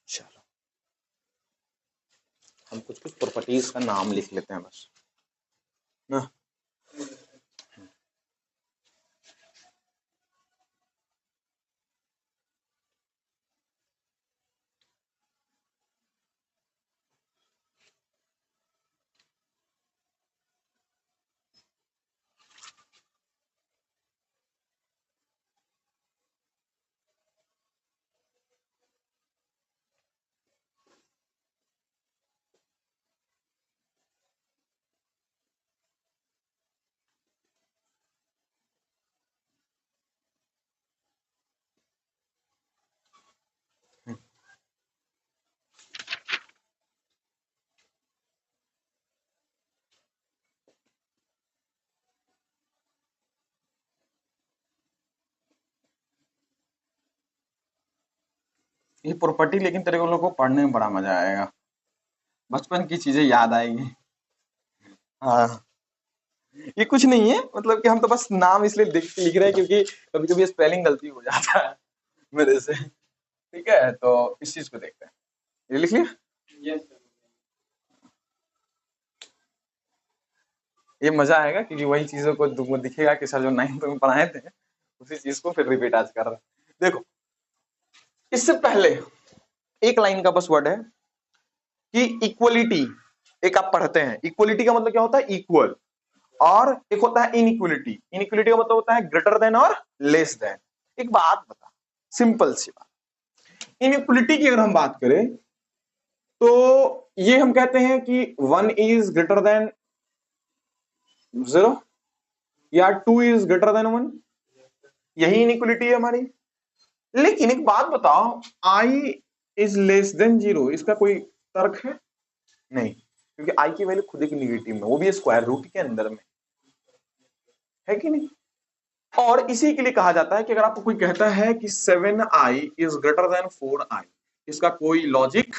चलो हम कुछ कुछ प्रॉपर्टीज का नाम लिख लेते हैं बस ना। ये प्रॉपर्टी लेकिन तेरे को लोग को पढ़ने में बड़ा मजा आएगा, बचपन की चीजें याद आएंगी। हाँ, ये कुछ नहीं है, मतलब कि हम तो बस नाम इसलिए देख के लिख रहे हैं क्योंकि कभी कभी स्पेलिंग गलती हो जाता है मेरे से। ठीक है, तो इस चीज को देखते हैं। ये लिख लिया। यस। ये मजा आएगा क्योंकि वही चीजों को तुमको दिखेगा कि सर जो 9th में पढ़ाए थे उसी चीज को फिर रिपीट आज कर रहे हैं। देखो, इससे पहले एक लाइन का बस वर्ड है कि इक्वलिटी। एक आप पढ़ते हैं, इक्वलिटी का मतलब क्या होता है? इक्वल। और एक होता है इनइक्वलिटी। इनइक्वलिटी का मतलब होता है ग्रेटर देन और लेस देन। एक बात बता, सिंपल सी बात, इनइक्वलिटी की अगर हम बात करें तो ये हम कहते हैं कि 1 इज ग्रेटर देन 0 या 2 इज ग्रेटर देन 1, यही इनइक्वलिटी है हमारी। लेकिन एक बात बताओ, आई इज लेस देन 0, इसका कोई तर्क है? नहीं, क्योंकि आई की वैल्यू खुद एक निगेटिव में, वो भी स्क्वायर रूट के अंदर में, है कि नहीं? और इसी के लिए कहा जाता है कि अगर आपको कोई कहता है कि 7i is greater than 4i, इसका कोई लॉजिक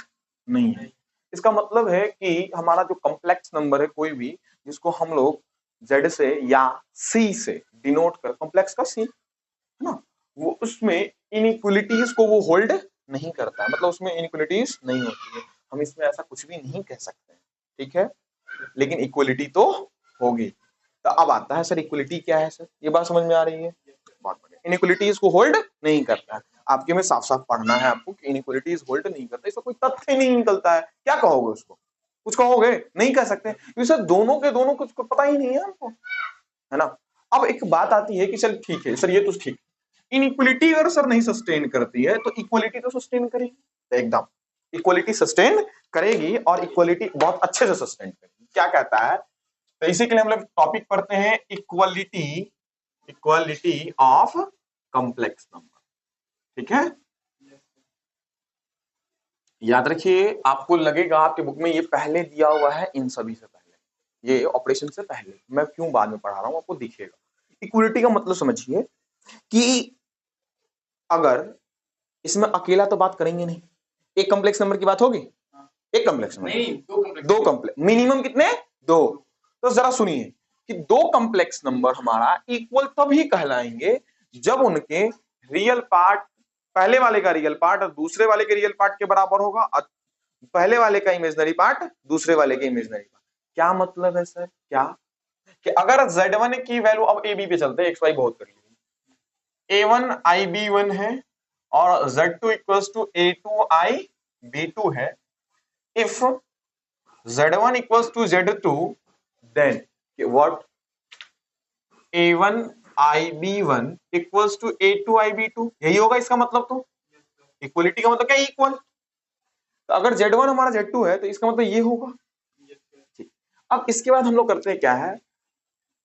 नहीं है। इसका मतलब है कि हमारा जो कॉम्प्लेक्स नंबर है कोई भी, जिसको हम लोग z से या c से डिनोट कर, कॉम्प्लेक्स का c है ना, वो उसमें इनइक्वलिटीज को वो होल्ड नहीं करता है, मतलब उसमें इनइक्वलिटीज नहीं होती है। हम इसमें ऐसा कुछ भी नहीं कह सकते हैं, ठीक है? लेकिन इक्वलिटी तो होगी। तो अब आता है सर इक्वलिटी क्या है सर, ये बात समझ में आ रही है? बहुत बढ़िया। इनइक्वलिटीज को होल्ड नहीं करता है, आपके में साफ साफ पढ़ना है आपको कि इनइक्वलिटीज होल्ड नहीं करता, इसका कोई तथ्य नहीं निकलता है। क्या कहोगे उसको? कुछ कहोगे? नहीं कह सकते, क्योंकि सर दोनों के दोनों कुछ पता ही नहीं है हमको, है ना? अब एक बात आती है कि चल ठीक है सर, ये तो ठीक, इनइक्वलिटी अगर सर नहीं सस्टेन करती है तो इक्वलिटी तो सस्टेन करेगी। तो एकदम इक्वलिटी सस्टेन करेगी और इक्वलिटी बहुत अच्छे से सस्टेन करेगी। क्या कहता है? तो इसी के लिए हम लोग टॉपिक पढ़ते हैं equality, equality of complex number, ठीक है? याद रखिए, आपको लगेगा आपके बुक में ये पहले दिया हुआ है इन सभी से पहले, ये ऑपरेशन से पहले, मैं क्यों बाद में पढ़ा रहा हूं आपको दिखेगा। इक्वलिटी का मतलब समझिए कि अगर इसमें अकेला तो बात करेंगे नहीं, एक कॉम्प्लेक्स नंबर की बात होगी, एक कॉम्प्लेक्स नंबर नहीं, दो कॉम्प्लेक्स, मिनिमम कितने, दो। तो जरा सुनिए कि दो कॉम्प्लेक्स नंबर हमारा इक्वल तभी कहलाएंगे जब उनके रियल पार्ट, पहले वाले का रियल पार्ट और दूसरे वाले के रियल पार्ट के बराबर होगा, और पहले वाले का इमेजिनरी पार्ट दूसरे वाले के इमेजिनरी पार्ट। क्या मतलब है सर, क्या कि अगर Z1 की वैल्यू, अब ए बी पे चलते हैं, एक्स वाई बहुत कर लीजिए, A1 IB1 है और Z2 equals to A2 IB2 है। If Z1 equals to Z2 then what, A1 IB1 equals to A2 IB2, यही होगा इसका मतलब। तो इक्वलिटी का मतलब क्या, इक्वल। तो अगर Z1 हमारा Z2 है तो इसका मतलब ये होगा। ठीक, अब इसके बाद हम लोग करते हैं क्या है,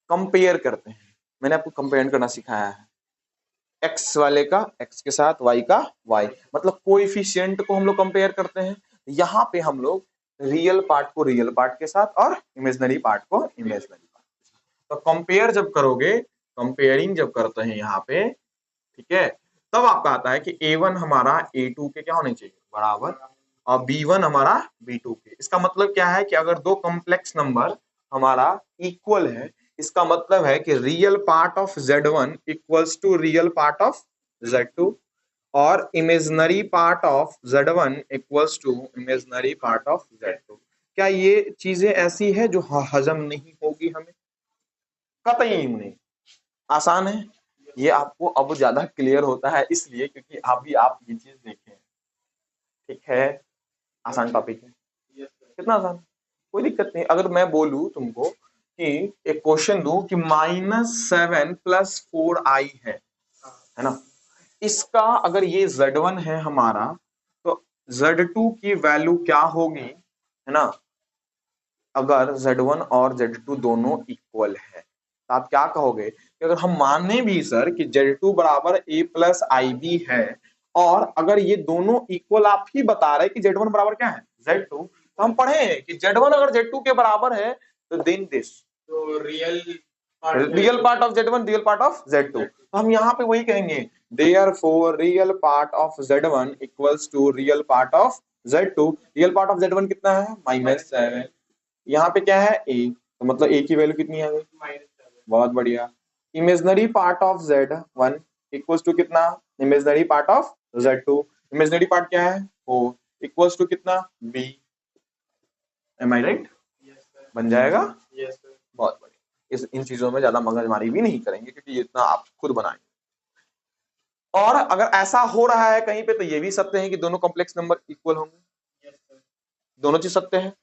कंपेयर करते हैं। मैंने आपको कंपेयर करना सिखाया है, एक्स वाले का एक्स के साथ, वाई का वाई, मतलब कोएफिशिएंट को हम लोग कंपेयर करते हैं। यहाँ पे हम लोग रियल पार्ट को रियल पार्ट के साथ और इमेजिनरी पार्ट को इमेजिनरी पार्ट के साथ। तो कंपेयर जब करोगे, कंपेयरिंग जब करते हैं यहाँ पे, ठीक है, तब आपका आता है कि A1 हमारा A2 के क्या होने चाहिए, बराबर, और B1 हमारा B2 के। इसका मतलब क्या है कि अगर दो कॉम्प्लेक्स नंबर हमारा इक्वल है, इसका मतलब है कि real part of Z1 equals to real part of Z2 और imaginary part of Z1 equals to imaginary part of Z2। क्या ये चीजें ऐसी है जो हजम नहीं होगी हमें, कतई नहीं, आसान है। ये आपको अब ज्यादा क्लियर होता है इसलिए क्योंकि अभी आप ये चीज देखें, ठीक है, आसान टॉपिक है, कितना आसान, कोई दिक्कत नहीं। अगर मैं बोलूं तुमको कि एक क्वेश्चन दूं कि -7 + 4i है ना, इसका अगर ये Z1 है हमारा, तो Z2 की वैल्यू क्या होगी, है ना, अगर Z1 और Z2 दोनों इक्वल है तो आप क्या कहोगे कि अगर हम माने भी सर कि Z2 बराबर A + IB है, और अगर ये दोनों इक्वल आप ही बता रहे कि Z1 बराबर क्या है, Z2, तो हम पढ़े कि Z1 अगर Z2 के बराबर है तो देन दिस, तो real part of Z1 real part of Z2, तो हम यहाँ पे वही कहेंगे, therefore real part of Z1 equals to real part of Z2। Real part of Z1 कितना है, -7, यहाँ पे क्या है a, तो मतलब a की वैल्यू कितनी आ गई, बहुत बढ़िया। Imaginary part of Z1 equals to कितना, imaginary part of Z2, imaginary part क्या है 4, इक्वल्स टू कितना b, एम आई राइट, बन जाएगा, बहुत बढ़िया। इस इन चीजों में ज्यादा मगजमारी भी नहीं करेंगे क्योंकि ये इतना आप खुद बनाएंगे। और अगर ऐसा हो रहा है कहीं पे तो ये भी सत्य है कि दोनों कॉम्प्लेक्स नंबर इक्वल होंगे, दोनों चीज सत्य है,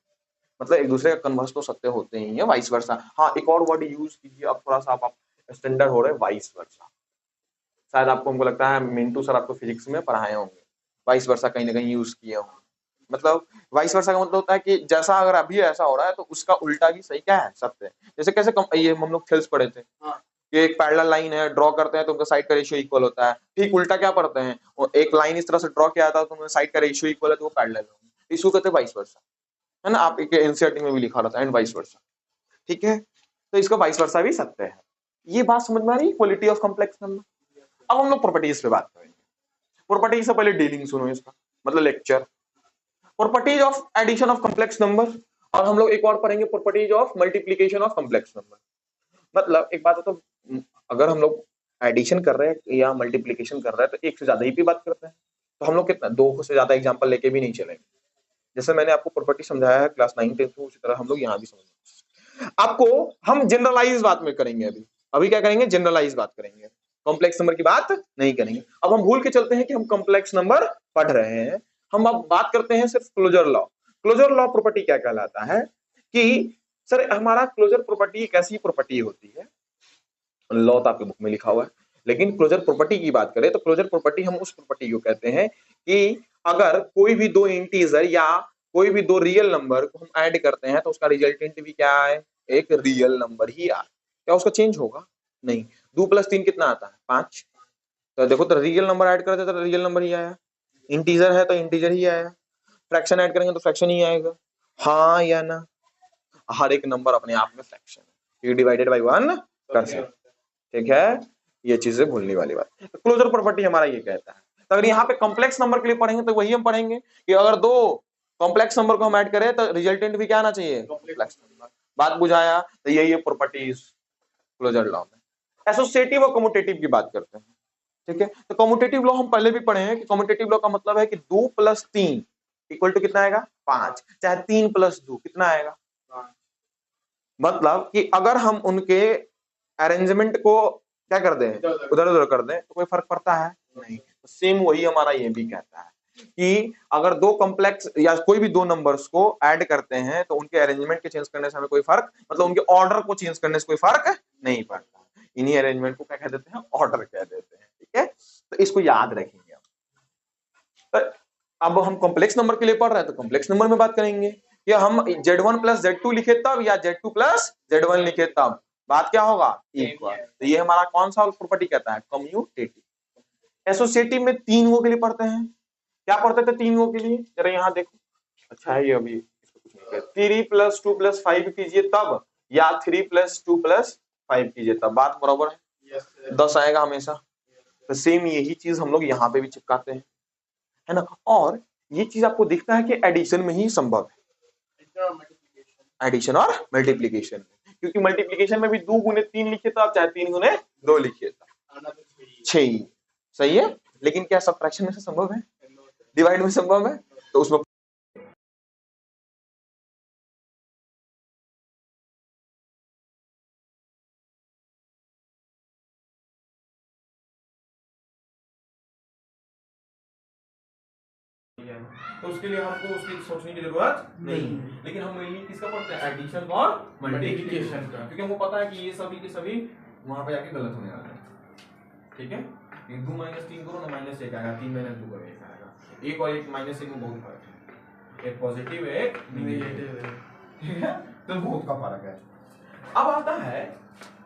मतलब एक दूसरे का कन्वर्स तो सत्य होते ही है, वाइस वर्सा। हाँ, एक और वर्ड यूज कीजिए, अब थोड़ा सा आप स्टैंडर्ड हो रहे हैं, वाइस वर्सा। शायद आपको, हमको लगता है मिंटू सर आपको फिजिक्स में पढ़ाए होंगे, वाइस वर्सा कहीं ना कहीं यूज किए होंगे। मतलब वाइस वर्सा का मतलब होता है कि जैसा अगर अभी ऐसा हो रहा है तो उसका उल्टा भी सही क्या है, सत्य है। जैसे कैसे ये हम लोग थेल्स पढ़े थे, ये एक पैरेलल लाइन है, ड्रॉ करते हैं तो उनका साइड का रेशियो इक्वल होता है। ठीक उल्टा क्या पढ़ते हैं, एक लाइन इस तरह से ड्रॉ किया था तो साइड का रेशियो इक्वल है तो वो पैरेलल है, इसको कहते हैं वाइस वर्सा, है ना, आप एक एनसीईआरटी में भी लिखा रहता है एंड वाइस वर्सा, ठीक है, तो इसका वाइस वर्सा भी सत्य है। ये बात समझ में आ रही है, क्वालिटी ऑफ कॉम्प्लेक्स नंबर। अब हम लोग प्रॉपर्टीज पे बात करेंगे। प्रॉपर्टीज से पहले डीलिंग सुनो इसका, मतलब lecture, properties of addition of complex number, और हम लोग एक और पढ़ेंगे properties of multiplication of complex number. मतलब एक बात है, तो अगर हम लोग एडिशन कर रहे हैं या मल्टीप्लिकेशन कर रहे हैं तो एक से ज्यादा ही पे बात करते हैं, तो हम लोग कितना, दो से ज्यादा एग्जांपल लेके भी नहीं चलेंगे। जैसे मैंने आपको प्रॉपर्टी समझाया है क्लास 9 10 में, उसी तरह हम लोग यहाँ भी समझेंगे। आपको हम जनरलाइज बात में करेंगे, अभी अभी क्या करेंगे, जनरलाइज बात करेंगे, कॉम्प्लेक्स नंबर की बात नहीं करेंगे। अब हम भूल के चलते हैं कि हम कॉम्प्लेक्स नंबर पढ़ रहे हैं, हम अब बात करते हैं सिर्फ closure law. Closure law property क्या कहलाता है कि सर हमारा क्लोजर प्रॉपर्टी एक ऐसी प्रॉपर्टी होती है, लॉ तो आपके बुक में लिखा हुआ है, लेकिन क्लोजर प्रॉपर्टी की बात करें तो क्लोजर प्रॉपर्टी हम उस प्रॉपर्टी को कहते हैं कि अगर कोई भी दो इंटीजर या कोई भी दो रियल नंबर को हम ऐड करते हैं तो उसका रिजल्टेंट भी क्या है, एक रियल नंबर ही आए, क्या उसका चेंज होगा, नहीं। 2 + 3 कितना आता है, 5, तो देखो तो रियल नंबर ऐड करते तो रियल नंबर ही आया, इंटीजर है तो इंटीजर ही आया। फ्रैक्शन ऐड करेंगे तो फ्रैक्शन ही आएगा, हाँ या ना? हर एक नंबर अपने आप में फ्रैक्शन है, ये डिवाइडेड बाई 1 कर सकते, ठीक है, ये चीजें भूलने वाली बात। क्लोजर प्रॉपर्टी हमारा ये कहता है। तो अगर यहाँ पे कॉम्प्लेक्स नंबर के लिए पढ़ेंगे तो वही हम पढ़ेंगे कि अगर दो कॉम्प्लेक्स नंबर को हम ऐड करें तो रिजल्टेंट भी क्या आना चाहिए, कॉम्प्लेक्स नंबर। बात बुझाया? तो यही प्रॉपर्टीज क्लोजर लॉ में। एसोसिएटिव और कम्यूटेटिव की बात करते हैं, ठीक है। तो कम्यूटेटिव लॉ हम पहले भी पढ़े हैं कि कम्यूटेटिव लॉ का मतलब है कि 2 + 3 इक्वल टू कितना आएगा, 5, चाहे 3 + 2 कितना आएगा, मतलब कि अगर हम उनके अरेंजमेंट को क्या कर दें, उधर उधर कर दें तो कोई फर्क पड़ता है नहीं। तो सेम वही हमारा ये भी कहता है कि अगर दो कॉम्प्लेक्स या कोई भी दो नंबर्स को ऐड करते हैं तो उनके अरेंजमेंट के चेंज करने से हमें कोई फर्क, मतलब उनके ऑर्डर को चेंज करने से कोई फर्क नहीं पड़ता। इन्हीं अरेंजमेंट को क्या कह देते हैं, ऑर्डर कह देते हैं, ठीक है। तो इसको याद रखेंगे। तो अब हम कॉम्प्लेक्स नंबर के लिए पढ़ रहे हैं तो कॉम्प्लेक्स नंबर में बात करेंगे, या हम Z1 + Z2 लिखे तब या Z2 + Z1 लिखे तब बात क्या होगा, इक्वल। तो ये हमारा कौन सा प्रोपर्टी कहता है, कम्यूटेटिव। एसोसिएटिव में 3 के लिए पढ़ते हैं, क्या पढ़ते थे 3 के लिए, जरा यहाँ देखो। अच्छा है ये, अभी 3 + 2 + 5 कीजिए तब, या 3 + 2 + 5 कीजिए तब, बात बराबर है, 10 आएगा हमेशा। तो सेम यही चीज हम लोग यहाँ पे भी चिपकाते हैं, है ना। और ये चीज आपको दिखता है कि एडिशन में ही संभव है, एडिशन और मल्टीप्लीकेशन में, क्योंकि मल्टीप्लीकेशन में भी 2 × 3 लिखे तो आप चाहे 3 × 2 लिखिए तो 6, सही है। लेकिन क्या सब्ट्रैक्शन में से संभव है, डिवाइड में संभव है, तो उसमें तो उसके लिए हमको उसकी सोचने की जरूरत नहीं। लेकिन हम मेनली किसका पढ़ते हैं, एडिशन और मल्टीप्लिकेशन का, क्योंकि हमको पता है कि ये सभी के सभी वहां पे जाके गलत होने वाले हैं, ठीक है। 2 - 3 करो ना, -1 आएगा, 3 - 2 करो 1 आएगा। 1 और 1 -1 में बहुत फर्क है, एक पॉजिटिव एक नेगेटिव है, ठीक है, तो बहुत का फर्क है। अब आता है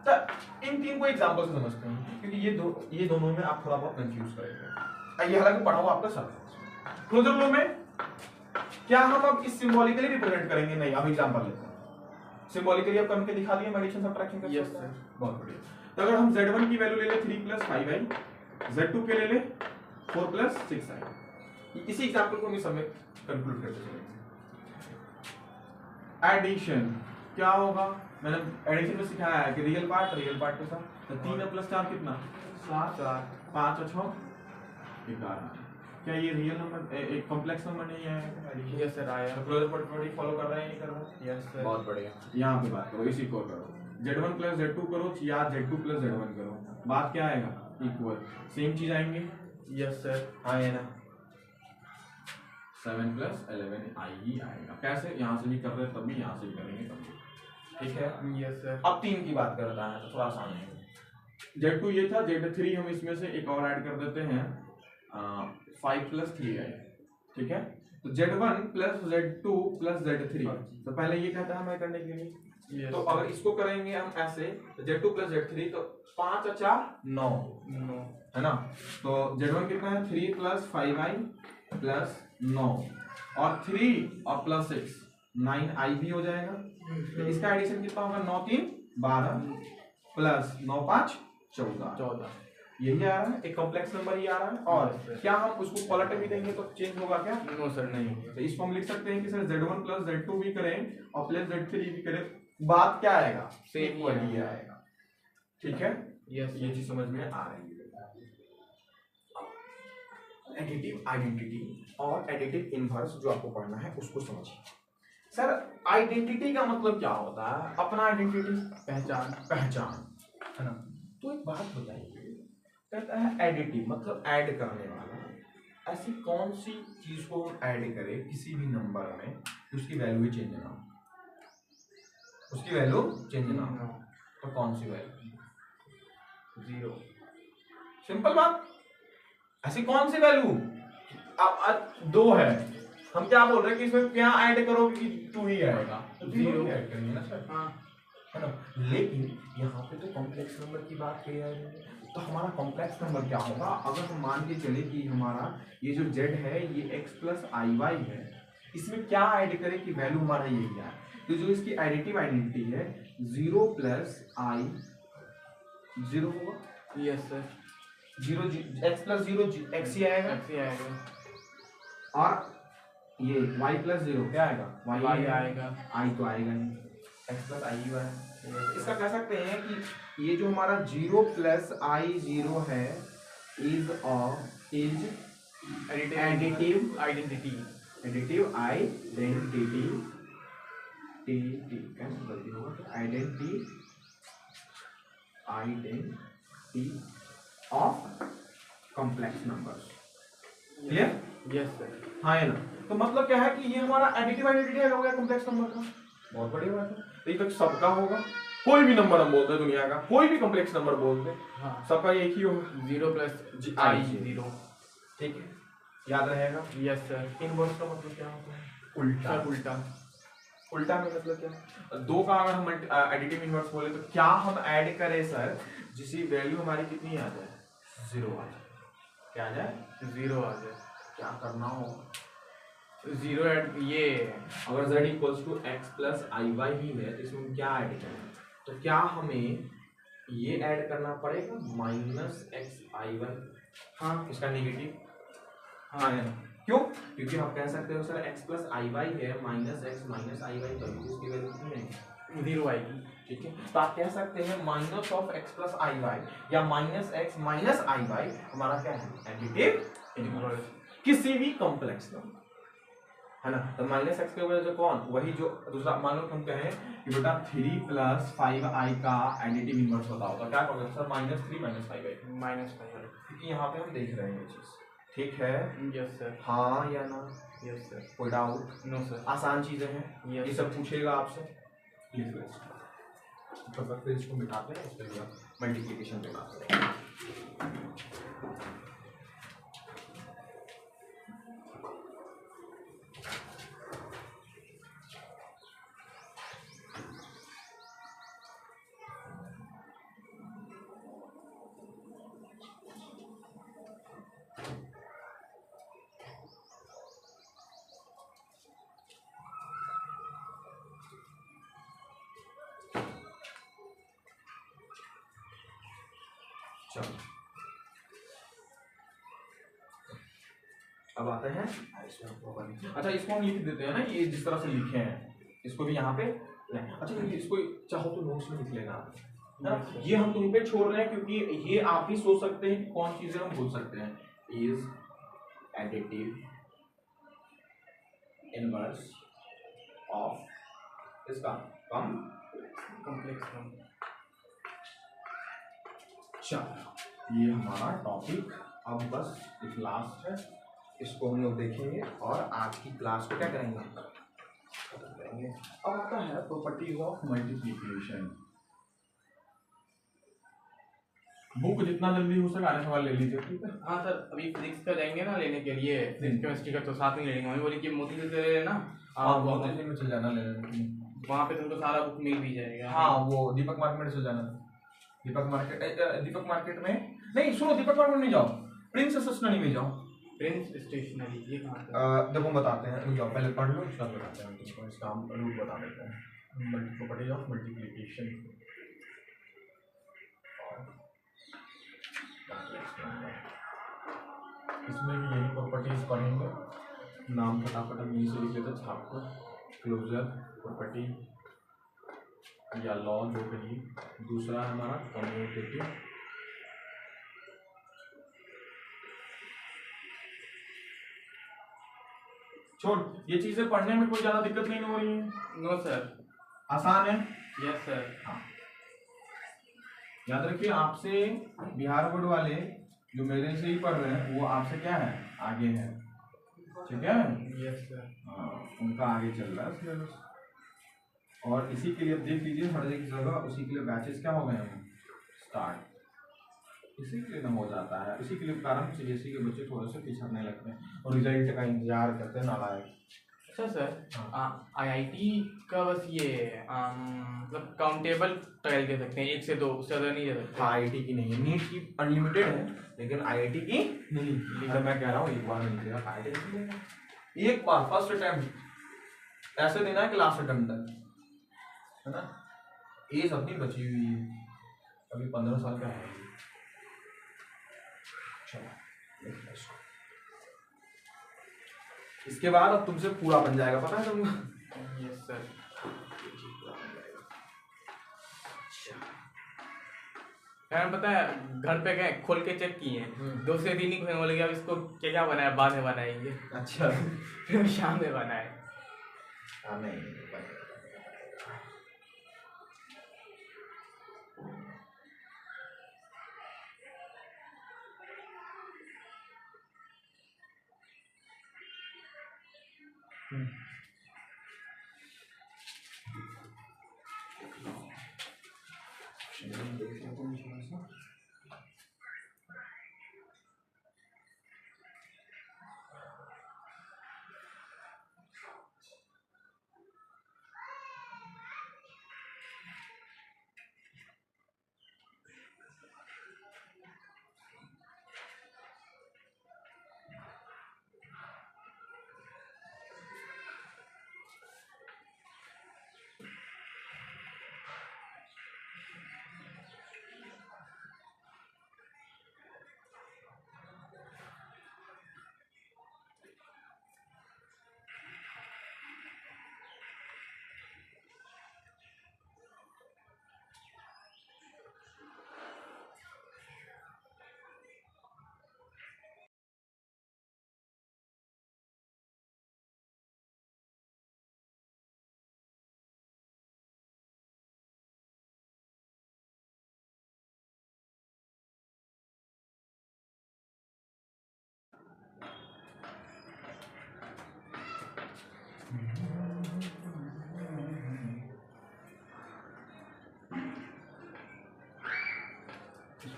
तो इन तीन को एग्जांपल से समझते हैं, क्योंकि ये दोनों में आप थोड़ा बहुत कंफ्यूज करेंगे। ये हालांकि पढ़ा हुआ आपका सब क्लोजर लॉ में क्या हम अब इस सिंबॉलिकली रिप्रेजेंट करेंगे, नहीं, अब एग्जांपल लेते हैं। सिंबॉलिकली अब करके दिखा दिए एडिशन सब्ट्रैक्शन का। यस सर, बहुत बढ़िया। तो अगर हम Z1 की वैल्यू ले ले 3 + 5i, Z2 के ले ले 4 + 6i, इसी एग्जांपल को हम सब में कंक्लूड करते चलेंगे। एडिशन क्या होगा, मैंने एडिशन में सिखाया है कि रियल पार्ट के साथ, तो 3 + 4 कितना, 7, 5 और 6 11। क्या ये रियल नंबर एक कॉम्प्लेक्स नंबर नहीं है? यस सर, आया। तो क्लोजर प्रॉपर्टी फॉलो कर रहे हैं, नहीं कर रहे हैं? यस सर, बहुत बढ़िया। यहाँ पे बात करो, इसी को करो, Z1 + Z2 करो या Z2 + Z1 करो, बात क्या आएगा, इक्वल। सेम चीज आएंगे, यस सर, आए ना, 7 + 11 आई ही आएगा। कैसे, यहाँ से भी कर रहे हैं तब भी, यहाँ से भी करेंगे तब भी, ठीक है। Yes sir. अब 3 की बात करता है तो थोड़ा आसान है। Z2 ये था, Z3 हम इसमें से एक और ऐड कर देते हैं, 5 + 3i, ठीक है। तो Z1 + Z2 + Z3, तो पहले ये कहता है हमें करने के लिए, तो अगर इसको करेंगे हम ऐसे, Z2 + Z3, तो 5 और 4 9 है ना। तो Z1 कितना है, 3 + 5i + 9, और 3 और +6 9i भी हो जाएगा। तो इसका एडिशन कितना होगा, 9 3 12 + 9 5 14, यही आ रहा है, एक कॉम्प्लेक्स नंबर ही आ रहा है। और क्या हम उसको पलट भी देंगे तो चेंज होगा क्या, नो सर, नहीं होगा। तो इसको हम लिख सकते हैं कि सर Z1 + Z2 भी करें और +Z3 भी करें, बात क्या आएगा, सेम ही आएगा, ठीक है। यस, ये चीज समझ में आ रही है। एडिटिव आइडेंटिटी और एडिटिव इनवर्स जो आपको पढ़ना है उसको समझिए। सर आइडेंटिटी का मतलब क्या होता है, अपना आइडेंटिटी, पहचान, है ना। तो एक बात बताइए, कहता है एडिटिव मतलब ऐड करने वाला, ऐसी कौन सी चीज को हम ऐड करें किसी भी नंबर में कि उसकी वैल्यू ही चेंज ना हो, उसकी वैल्यू चेंज ना हो, तो कौन सी वैल्यू, 0, सिंपल बात। ऐसी कौन सी वैल्यू, अब 2 है, हम क्या बोल रहे हैं कि इसमें क्या ऐड करो कि 2 ही आएगा, तो 0 ऐड करेंगे ना सर, हाँ, है ना। लेकिन यहाँ पे तो कॉम्प्लेक्स नंबर की बात कही जा रही है, तो हमारा कॉम्प्लेक्स नंबर क्या होगा, अगर हम मान के चले कि हमारा ये जो z है ये x + iy है, इसमें क्या ऐड करें कि वैल्यू हमारा यही है। तो जो इसकी एडिटिव आइडेंटिटी है 0 प्लस आई 0 होगा। Yes sir. 0 x plus 0 x ही आएगा, और ये y प्लस 0 क्या आएगा, y आएगा, i तो आएगा नहीं, x प्लस आई ही है। इसका कह सकते हैं कि ये जो हमारा 0 प्लस आई 0 है is additive identity of complex numbers. Clear? Yes sir. हाँ है ना। तो मतलब क्या है कि ये हमारा एडिटिव आइडेंटिटी हो गया कॉम्प्लेक्स नंबर का। बहुत बड़ी बात है। तो ये तक सबका होगा, कोई भी नंबर हम बोलते हैं दुनिया का, कोई भी कॉम्प्लेक्स नंबर बोलते हैं, हाँ। सबका एक ही होगा 0 प्लस आई 0। ठीक है, याद रहेगा। Yes sir. इनवर्स का मतलब क्या होता है? उल्टा। उल्टा में मतलब क्या? दो का अगर हम एडिटिव इनवर्स बोले तो क्या हम ऐड करें सर, जिसकी वैल्यू हमारी कितनी आ जाए, 0 आ जाए। क्या आ जाए? 0 आ जाए। क्या करना होगा? 0 ऐड, ये अगर z equals to x plus i y ही है तो इसमें क्या ऐड करें? तो क्या हमें ये ऐड करना पड़ेगा माइनस एक्स आई वाई, हाँ इसका नेगेटिव, हाँ है ना। क्यों? क्योंकि हम कह सकते हो sir x plus i y है, minus x minus i Y कभी इसकी वैल्यू कितनी है, 0 आएगी। ठीक है, तो आप कह सकते हैं minus of x plus i y या minus x minus i y हमारा क्या है, एडिटिव इनवर्स किसी भी कॉम्प्लेक्स नंबर, है ना। तो माइनस एक्स की वजह से कौन, वही जो दूसरा, मान लो हम कहें कि बेटा 3 प्लस 5i का एडिटिव इनवर्स बताओ, तो क्या कहोगे सर, माइनस 3 माइनस 5i, क्योंकि यहाँ पे हम देख रहे हैं ये चीज। ठीक है? Yes sir. हाँ या ना? Yes sir. कोई डाउट? No sir. आसान चीजें हैं, ये सब पूछेगा आपसे, लिख लो इसको। तो फिर इसको मिटाते हैं, इसके लिए मल्टीप्लिकेशन पे बात करें। अब आते हैं, अच्छा इसको हम लिख देते हैं ना, ये जिस तरह से लिखे हैं इसको भी यहाँ पे, अच्छा इसको चाहो तो नोट्स में लिख लेना, ये हम तुम पे छोड़ रहे हैं क्योंकि ये आप भी सोच सकते हैं कि कौन चीजें हम बोल सकते हैं, इज एडिटिव इनवर्स ऑफ इसका कॉम्प्लेक्स नंबर। चलो ये हमारा टॉपिक अब बस एक लास्ट है, इसको हम लोग देखेंगे और आज की क्लास को क्या करेंगे, खत्म करेंगे। अब आता है प्रॉपर्टीज ऑफ मल्टीप्लिकेशन। बुक जितना जल्दी हो सके आने सवाल ले लीजिए, ठीक है। हाँ सर, अभी फिजिक्स का जाएंगे ना लेने के लिए, फिजिक्स केमिस्ट्री का तो साथ में ले लेंगे। मम्मी बोली कि मोती से ले लेना, हाँ मोती में चल जाना लेने, वहाँ पे तुमको सारा बुक मिल भी जाएगा। हाँ वो दीपक मार्केट में चल जाना, दीपक मार्केट में नहीं, सुनो दीपक मार्केट में नहीं जाओ, प्रिंस स्टेशनरी में जाओ। प्रिंस स्टेशनरी ये कहाँ पे? देखो बताते हैं, रुक जाओ पहले पढ़ लो, उसका बताते हैं तुमको, इसका हम रूट बता देते हैं। प्रॉपर्टीज ऑफ मल्टीप्लिकेशन, इसमें भी यही प्रॉपर्टीज पढ़ेंगे। नाम फटाफट हम यहीं से लिख लेते, छापकर क्लोजर प्रॉपर्टी या लॉ जो कहिए। दूसरा है हमारा कम्यूटेटिव, छोड़, ये चीजें पढ़ने में कोई ज्यादा दिक्कत नहीं हो रही है? No sir. आसान है? Yes sir. हाँ याद रखिए, आपसे बिहार बोर्ड वाले जो मेरे से ही पढ़ रहे हैं वो आपसे क्या है, आगे है, ठीक है। Yes sir. हाँ उनका आगे चल रहा है सिलेबस, और इसी के लिए देख लीजिए हर एक जगह उसी के लिए बैचेस क्या हो गए हैं स्टार्ट, इसी के लिए ना हो जाता है, इसी के लिए कारण सीबीएसई के बच्चे थोड़े से पिछड़ने लगते हैं और रिजल्ट का इंतजार करते हैं नालायक। अच्छा सर, आईआईटी का बस ये मतलब काउंटेबल ट्रायल दे सकते हैं, 1 से 2, उससे ज़्यादा नहीं दे सकते। आईआईटी की नहीं है, नीट की अनलिमिटेड है, लेकिन आईआईटी की नहीं। अगर मैं कह रहा हूँ एक बार नहीं देगा, आईआईटी एक बार फर्स्ट अटेम्प्ट ऐसे देना है क्लास अटेंडेंट, है ना। एज अपनी बची हुई है, अभी 15 साल का है। चलो इसके बाद अब तुमसे पूरा बन जाएगा, पता है तुमको? Yes sir. यार पता है घर पे गए खोल के चेक किए, 2 से 3 ही बोले कि अब इसको क्या क्या बनाया, बाद में बनाएंगे। अच्छा फिर शाम में बनाए। हाँ नहीं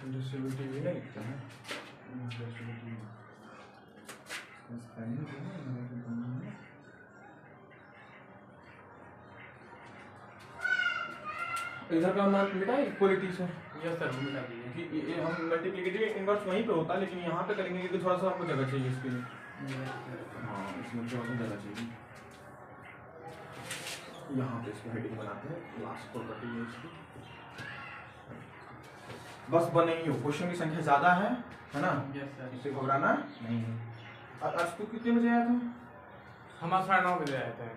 डिस्ट्रीब्यूटिव नहीं लिखते हैं। इधर का मान मिटा है इक्वलिटी से। यस सर, मिटा दीजिए। कि ये हम मल्टीप्लिकेटिव इनवर्स वहीं पे होता है, लेकिन यहाँ पे करेंगे क्योंकि थोड़ा सा हमको जगह चाहिए इसके लिए। हाँ इसमें थोड़ा सा जगह चाहिए। यहाँ पे इसको हेडिंग बनाते हैं, लास्ट प्रॉपर्टी है इसकी। बस बने ही हो, क्वेश्चन की संख्या ज्यादा है ना। Yes sir. इससे घबराना नहीं है। आज तू कितने बजे आया था? हम आज 9:30 बजे आए थे।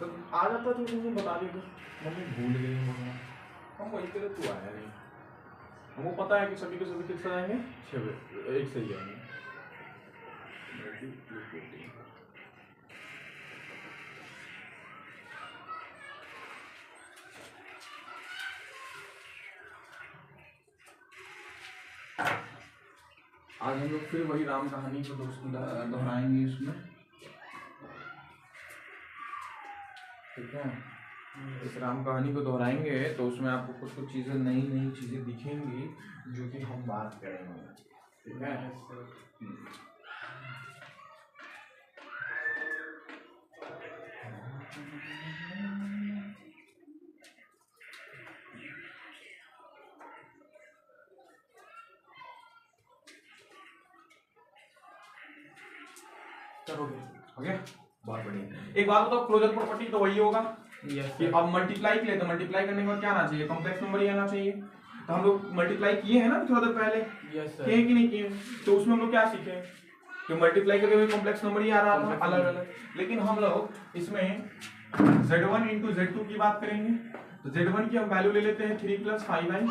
तो आ जाता तो तुमने बता दिया, मम्मी भूल गई बोलना। हम वही करे, तू आया नहीं। हमको पता है कि सभी के सभी किस तरह आएंगे, 6 बजे एक से ही आएंगे। आज हम लोग फिर वही राम कहानी को दोहराएंगे इसमें, ठीक है। इस राम कहानी को दोहराएंगे तो उसमें आपको कुछ कुछ चीज़ें नई नई चीज़ें दिखेंगी जो कि हम बात करेंगे, ठीक है। हो गया, बहुत बढ़िया। एक बात बताओ, क्लोजर प्रॉपर्टी तो वही होगा कि अब मल्टीप्लाई किए तो मल्टीप्लाई करने के बाद क्या आना चाहिए, कॉम्प्लेक्स नंबर ही आना चाहिए। तो हम लोग मल्टीप्लाई किए हैं ना थोड़ा देर पहले, किए कि नहीं किए? तो उसमें हम लोग क्या सीखे कि मल्टीप्लाई करके भी कॉम्प्लेक्स नंबर ही आ रहा था अलग अलग। लेकिन हम लोग इसमें z1 into z2 की बात करेंगे। तो z1 की हम वैल्यू ले लेते हैं 3 + 5i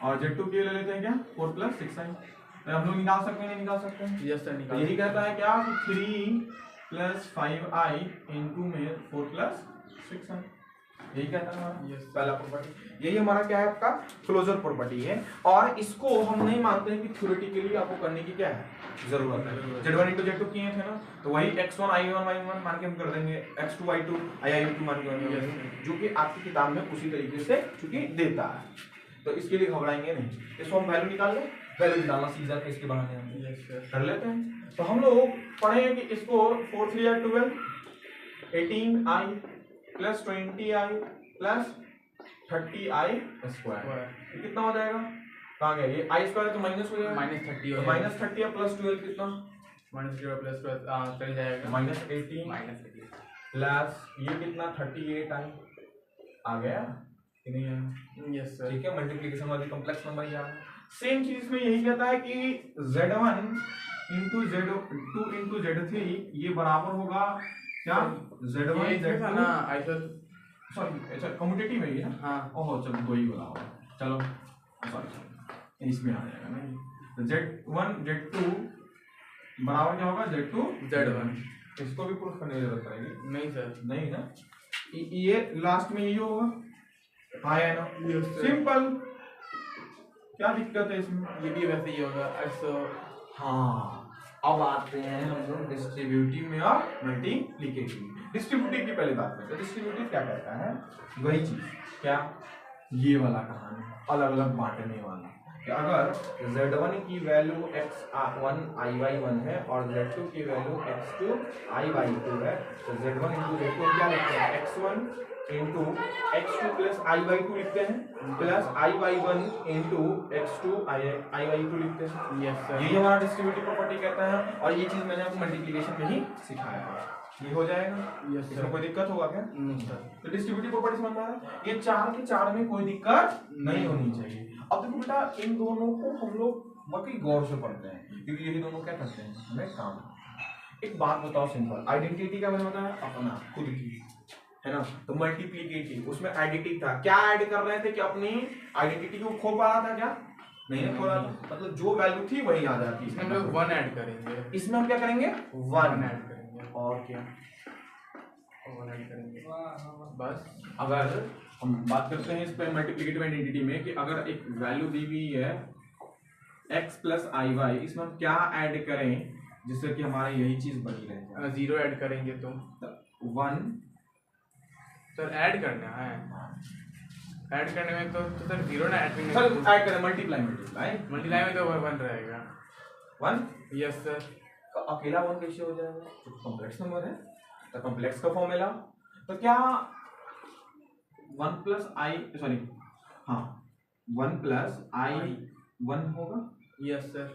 और z2 की ले लेते हैं क्या 4 + 6i। तो हम लोग निकाल सकते हैं नहीं निकाल सकते हैं? यस सर, निकाल। यही कहता है क्या, 3 + 5i into में 4 + 6i, यही कहता है हमारा पहला प्रॉपर्टी। यही हमारा क्या है, आपका क्लोजर प्रॉपर्टी है। और इसको हम नहीं मानते हैं कि थ्योरेटिकली आपको करने की क्या है जरूरत है। z1 into z2 किए थे ना, तो वही x1 i1 y1 मान के हम कर देंगे, x2 y2 i2 मान के, जो कि आपकी किताब में उसी तरीके से चूंकि देता है, तो इसके लिए घबराएंगे नहीं। इसको हम वैल्यू निकाल लें, वैल्यू निकालना सीख जाते हैं इसके बहाने हम कर लेते हैं। तो हम लोग पढ़े कि इसको 4 3 या 12 18i + 20i + 30i स्क्वायर, कितना हो जाएगा? कहाँ गया ये i स्क्वायर? तो माइनस हो जाएगा, -30 तो -30 + 12 कितना? -0 + 12 चल जाएगा, -18 -18 प्लस ये कितना 38 आई आ गया कि नहीं आया? Yes sir. ठीक है, मल्टीप्लीकेशन वाली कॉम्प्लेक्स नंबर ही आ गया। सेम चीज में यही कहता है कि Z1 into Z2 into Z3 ये बराबर होगा क्या? Z1 ये था Z2 ना ऐसा। सॉरी अच्छा कम्यूटेटिव है ये ना? हाँ ओहो चलो दो ही बोला होगा, चलो सॉरी इसमें आ जाएगा ना। Z1 Z2 बराबर क्या होगा? Z2 Z1। इसको भी प्रूफ करने की जरूरत पड़ेगी? नहीं सर। नहीं ना, ये लास्ट में ये होगा आया ना, सिंपल। क्या दिक्कत है इसमें? ये भी वैसे ही होगा ऐसा। हाँ अब आते हैं हम लोग डिस्ट्रीब्यूटिव में और मल्टीप्लिकेटिव। डिस्ट्रीब्यूटिव की पहले बात करते हैं। डिस्ट्रीब्यूटिव क्या करता है? वही चीज क्या, ये वाला कहानी, अलग अलग बांटने वाला कि अगर Z1 की वैल्यू x1 i/1 है और Z2 की वैल्यू x2 i/2 है तो Z1 इंटू Z2 क्या लिखते हैं? x1 into x2 plus i/2 लिखते हैं plus i/1 into x2 i/2 लिखते हैं। Yes sir. यही हमारा डिस्ट्रीब्यूटिव प्रॉपर्टी कहता है और ये चीज मैंने आपको मल्टीप्लिकेशन में ही सिखाया है। ये हो जाएगा? यस इसमें सर। कोई दिक्कत होगा क्या? नहीं सर। तो डिस्ट्रीब्यूटिव प्रॉपर्टी समझ में आ रहा है? ये चार के चार में कोई दिक्कत नहीं होनी चाहिए। अब देखो बेटा इन दोनों को हम लोग वाकई गौर से पढ़ते हैं क्योंकि यही दोनों क्या करते हैं? हमें काम। एक बात बताओ सिंपल, आइडेंटिटी का मैंने बताया अपना खुद की है ना, तो मल्टीप्लिकेटिव उसमें आइडेंटिटी था, क्या ऐड कर रहे थे कि अपनी आइडेंटिटी को खो पा रहा था क्या? नहीं खो रहा था, मतलब जो वैल्यू थी वही आ जाती है। हम लोग 1 ऐड करेंगे। इसमें हम क्या करेंगे? 1 ऐड करेंगे और क्या 1 ऐड करेंगे बस। अगर हम बात करते हैं इस पे मल्टीप्लिकेटिव आइडेंटिटी में कि अगर एक वैल्यू दी हुई है x प्लस आई वाई, इसमें हम क्या ऐड करें जिससे कि हमारा यही चीज बनी रहे? 0 ऐड करेंगे तो 1 सर ऐड करना है। ऐड करने में तो सर 0 ना ऐड करने सर में ऐड करें मल्टीप्लाई मल्टीप्लाई में तो 1 रहेगा। 1 यस सर। तो अकेला 1 कैसे हो जाएगा? तो कॉम्प्लेक्स नंबर है तो कॉम्प्लेक्स का फॉर्मूला तो क्या 1 प्लस आई सॉरी हाँ 1 प्लस आई 1 होगा। Yes sir.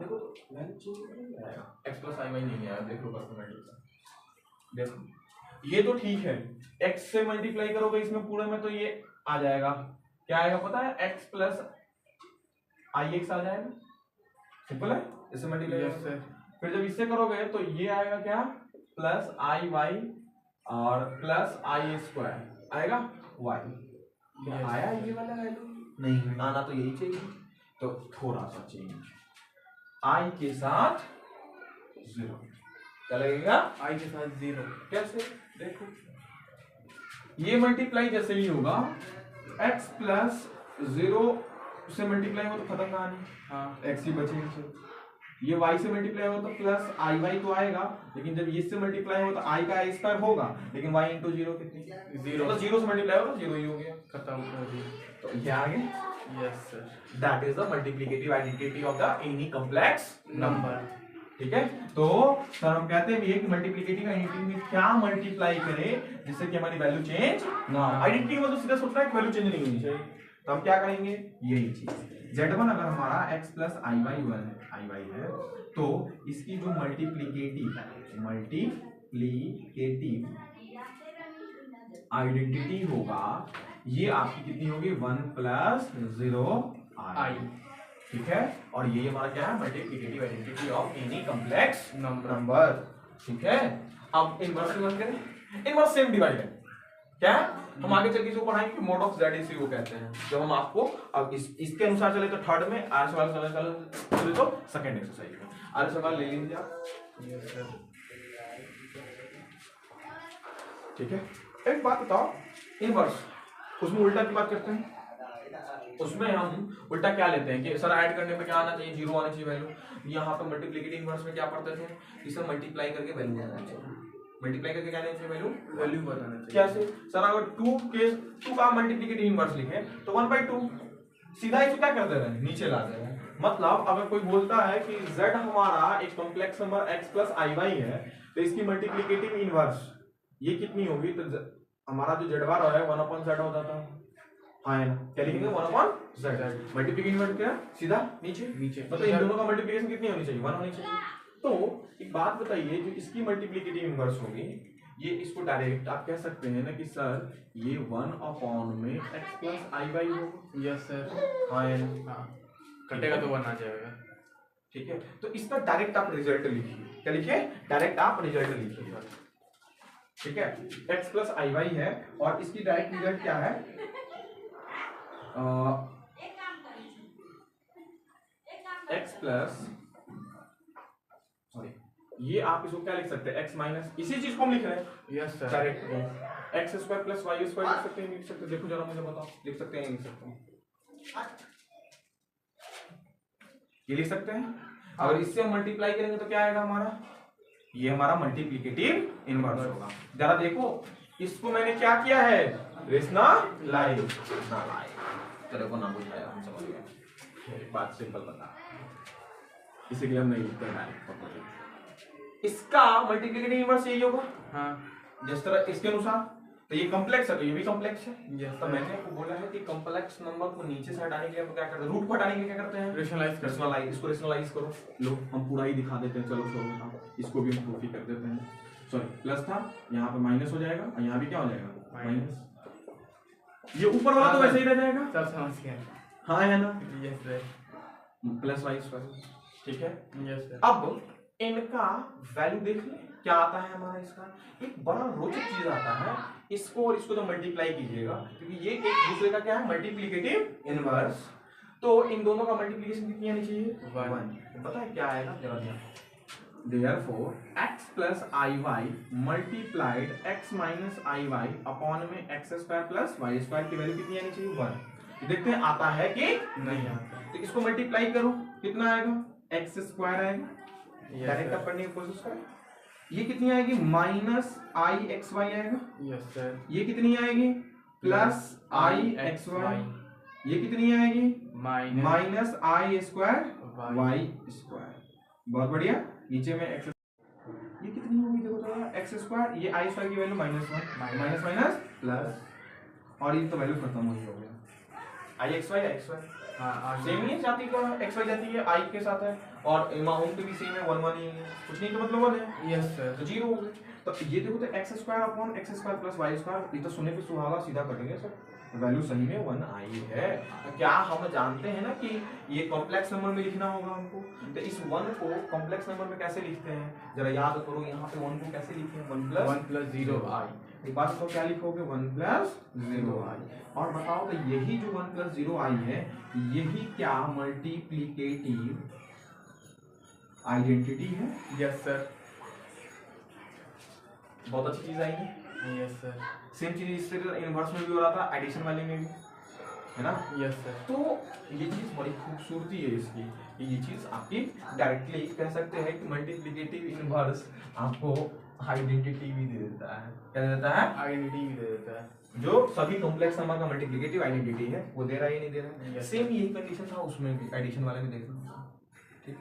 देखो वैल्यू चेंज नहीं आएगा, x प्लस आई वाई नहीं आया। देख लो परसेंटेज देखो ये तो ठीक है, x से मल्टीप्लाई करोगे इसमें पूरे में तो ये आ जाएगा, क्या आएगा पता है? x प्लस आई एक्स आ जाएगा, सिंपल है। इससे मल्टीप्लाई यस सर। फिर जब इससे करोगे तो ये आएगा क्या? प्लस आई वाई और प्लस आई स्क्वायर आएगा वाई। क्या आया ये वाला वैल्यू? नहीं आना तो यही चाहिए, तो थोड़ा सा चेंज आई के साथ 0 क्या लगेगा? आई के साथ 0 कैसे? देखो ये मल्टीप्लाई जैसे ही होगा x प्लस 0 से मल्टीप्लाई हो तो खत्म कहानी। हाँ x ही बचेगा, ये y से मल्टीप्लाई हो तो प्लस आई वाई तो आएगा, लेकिन जब ये से मल्टीप्लाई हो तो i का आई स्क्वायर होगा, लेकिन y इंटू 0 कितनी? 0 तो 0 से मल्टीप्लाई होगा 0 ही हो गया, खत्म कर दिया। तो ये आ गया। Yes sir. That is the multiplicative identity of the any complex number. ठीक है, तो सर हम कहते हैं ये कि मल्टीप्लिकेटिव आइडेंटिटी में क्या मल्टीप्लाई करें जिससे कि हमारी वैल्यू चेंज ना हो। आइडेंटिटी में तो सीधा सोचना है कि वैल्यू चेंज नहीं होनी चाहिए, तो हम क्या करेंगे? यही चीज Z1 अगर हमारा x प्लस आई वाई है तो इसकी जो मल्टीप्लिकेटिव आइडेंटिटी होगा ये आपकी कितनी होगी? 1 प्लस 0 आई, ठीक है। और ये हमारा क्या है? Multiplicative identity of any complex number, ठीक है। अब इनवर्स डिवाइड करें, इनवर्स सेम डिवाइड है क्या? हम आगे चल के जो पढ़ाएंगे कि मोड ऑफ z इसी को कहते हैं। जब हम आपको अब इसके अनुसार चले तो थर्ड में, आर सवाल चले तो सेकंड एक्सरसाइज में। आर सवाल ले लीजिए आप। Yes sir. ठीक है, एक बात बताओ, इनवर्स उसमें उल्टा की बात करते हैं, उसमें हम उल्टा क्या लेते हैं कि सर ऐड करने पे क्या आना चाहिए? 0 आना चाहिए वैल्यू। यहाँ पे मल्टीप्लिकेटिव इनवर्स में क्या पढ़ते थे कि सर मल्टीप्लाई करके वैल्यू आना चाहिए, मल्टीप्लाई करके क्या आना चाहिए? वैल्यू बताना चाहिए। कैसे? सर अगर 2 का मल्टीप्लिकेटिव इनवर्स लिखे तो 1/2 सीधा इसको क्या कर दे रहे हैं? नीचे ला दे रहे हैं। मतलब अगर कोई बोलता है कि z हमारा एक complex number x plus i y है तो इसकी मल्टीप्लिकेटिव इनवर्स ये कितनी होगी? तो हमारा जो z बार है 1/z हो जाता है, हाँ है ना? क्या लिखेंगे? 1/z। मल्टीप्लिकेटिव इनवर्स क्या? सीधा नीचे मतलब इन दोनों का मल्टीप्लिकेशन कितनी होनी चाहिए? 1 होनी चाहिए। तो एक बात बताइए, जो इसकी मल्टीप्लिकेटिव इनवर्स होगी ये इसको डायरेक्ट आप कह सकते हैं ना कि सर ये 1 में x प्लस आई वाई होगा। Yes sir. हाँ या ना? हाँ, कटेगा तो 1 आ जाएगा। ठीक है, तो इसका डायरेक्ट आप रिजल्ट लिखिए। क्या लिखिए? डायरेक्ट आप रिजल्ट लिखिए। ठीक है, x प्लस आई वाई है और इसकी डायरेक्ट रिजल्ट क्या है? x प्लस सॉरी, ये आप इसको क्या लिख सकते हैं? x माइनस, इसी चीज को हम लिख रहे हैं। Yes sir. Direct x square plus y square लिख सकते हैं, लिख सकते हैं? देखो जरा मुझे बताओ, लिख सकते हैं, लिख सकते हैं? ये लिख सकते हैं। अगर इससे हम मल्टीप्लाई करेंगे तो क्या आएगा हमारा? ये हमारा मल्टीप्लिकेटिव इनवर्स होगा। जरा देखो, इसको मैंने क्या किया है? रेशनलाइज। तेरे को ना बुझाया, हम समझ गए। बात सिंपल बता, इसीलिए हम नहीं लिखते डायरेक्ट। इसका मल्टीप्लिकेटिव इनवर्स यही होगा। हाँ, जिस तरह इसके अनुसार, तो ये कॉम्प्लेक्स है तो ये भी कॉम्प्लेक्स है। यस तो मैंने आपको बोला है कि कॉम्प्लेक्स नंबर को नीचे से हटाने के लिए हम क्या करते हैं? रूट को हटाने के लिए क्या करते हैं? रेशनलाइज कर। रेशनलाइज। इसको रेशनलाइज करो। लो, हम पूरा ही दिखा देते हैं। चलो छोड़ो, इसको भी हम प्रूफ ही कर देते हैं। सॉरी, प्लस था, यहाँ पे माइनस हो जाएगा और यहाँ भी क्या हो जाएगा? माइनस। ये ऊपर वाला तो वैसे ही रह जाएगा। सब समझ गए। हाँ है ना? Yes sir. Plus y square. ठीक है, यस सर। अब इनका वैल्यू देख ले क्या आता है हमारा। इसका एक बड़ा रोचक चीज आता है, इसको और इसको जब मल्टीप्लाई कीजिएगा, क्योंकि ये एक दूसरे का क्या है? Multiplicative inverse. तो इन दोनों का मल्टीप्लिकेशन कितनी आनी चाहिए? 1। पता है क्या आएगा? जरा ध्यान। Therefore, x plus iy multiplied x minus iy upon में x square plus y square की वैल्यू कितनी आनी चाहिए? 1। देखते हैं आता है कि नहीं आता। तो इसको मल्टीप्लाई करो, कितना आएगा? x स्क्वायर आएगा। Direct sir. आप करने की कोशिश करो। ये कितनी आएगी? माइनस आई एक्स वाई आएगा। Yes sir. ये कितनी आएगी? प्लस आई एक्स वाई। ये कितनी आएगी? माइनस आई स्क्वायर वाई स्क्वायर। बहुत बढ़िया। नीचे में एक्स, ये कितनी होगी देखो तो, एक्स स्क्वायर, ये आई स्क्वायर की वैल्यू -1, माइनस माइनस प्लस, और ये तो वैल्यू खत्म हुई हो गया। आई एक्स वाई हाँ, सेम ही है, जाती का एक्स वाई जाती है आई के साथ है, और अमाउंट भी सेम है, 1 1 ही है, कुछ नहीं तो मतलब 1 है। Yes sir. तो 0 हो गए। तो ये देखो तो x square upon x square plus y square, ये तो सुनने पे सुहागा, सीधा कटेंगे सर। वैल्यू सही में 1 आई है। तो क्या हम जानते हैं ना कि ये कॉम्प्लेक्स नंबर में लिखना होगा हमको। तो इस 1 को कॉम्प्लेक्स नंबर में कैसे लिखते हैं? जरा याद करो, यहाँ पे 1 को कैसे लिखे हैं? 1 प्लस 0 आई। एक बात तो क्या लिखोगे? 1 प्लस 0 आई। और बताओ तो यही जो 1 प्लस 0 आई है, यही क्या मल्टीप्लिकेटिव आइडेंटिटी है? Yes sir. बहुत अच्छी चीज आई है। Yes sir. सेम चीज इससे इनवर्स में भी हो रहा था, एडिशन वाले में भी, है ना? Yes sir. तो ये चीज बड़ी खूबसूरती है इसकी, ये चीज आपकी डायरेक्टली कह सकते हैं कि मल्टीप्लिकेटिव इनवर्स आपको आइडेंटिटी भी दे देता है। क्या दे देता है? आइडेंटिटी भी दे देता है। जो सभी कॉम्प्लेक्स नंबर का मल्टीप्लिकेटिव आइडेंटिटी है वो दे रहा है या नहीं दे रहा है? Yes. सेम यही कंडीशन था उसमें भी, एडिशन वाले में देखना। ठीक,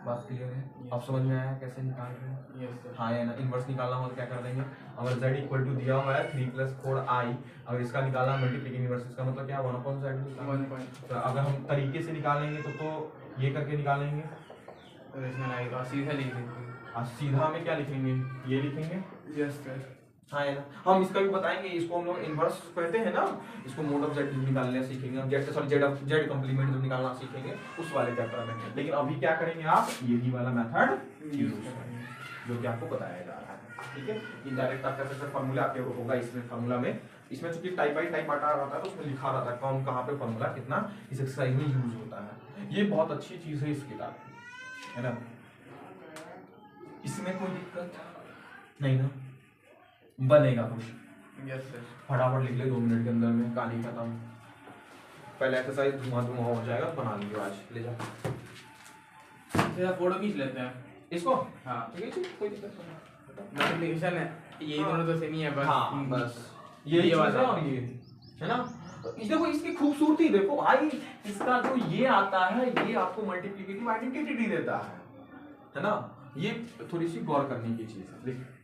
बात क्लियर है? Yes. अब समझ में आया कैसे निकाल रहे हैं? Yes sir. हाँ या ना? इनवर्स निकालना हो तो क्या कर देंगे? अगर z इक्वल टू दिया हुआ है 3 + 4i, अगर इसका निकालना मल्टीप्लिकेटिव इनवर्स, इसका मतलब क्या? 1/z। 1 तो अगर हम तरीके से निकालेंगे तो ये करके निकालेंगे, रेशनलाइज और सीधा लिख देंगे। और सीधा में क्या लिखेंगे? ये लिखेंगे। Yes sir. हाँ है ना? हम इसका भी बताएंगे, इसको हम लोग इनवर्स कहते हैं ना, इसको मोड ऑफ z निकालने सीखेंगे हम, z कंप्लीमेंट जो निकालना सीखेंगे उस वाले चैप्टर में। लेकिन अभी क्या करेंगे आप? यही वाला मेथड यूज करेंगे जो कि आपको बताया जा रहा है। ठीक है, इनडायरेक्ट आप कह सकते हैं फार्मूला आपके होगा इसमें। फार्मूला में इसमें चूंकि टाइप बाई टाइप आता रहता है तो उसमें लिखा रहता है कौन कहाँ पे फार्मूला कितना इस एक्सरसाइज में यूज होता है। ये बहुत अच्छी चीज है इस किताब की, है ना? इसमें कोई दिक्कत नहीं ना? बनेगा कुछ? Yes sir. फटाफट लिख ले 2 मिनट के अंदर में, कहानी खत्म। पहले एक्सरसाइज धुआं हो जाएगा, बना लियो आज, ले जा। सीधा फोटो खींच लेते हैं इसको। हाँ, ठीक है, कोई दिक्कत नहीं। मल्टीप्लिकेशन है, यही दोनों तो सेम ही है बस। हाँ बस ये वाला और ये, है ना? तो इस देखो इसकी खूबसूरती देखो भाई, इसका जो ये आता है ये आपको मल्टीप्लिकेटिव आइडेंटिटी देता है ना? ये थोड़ी सी गौर करने की चीज है।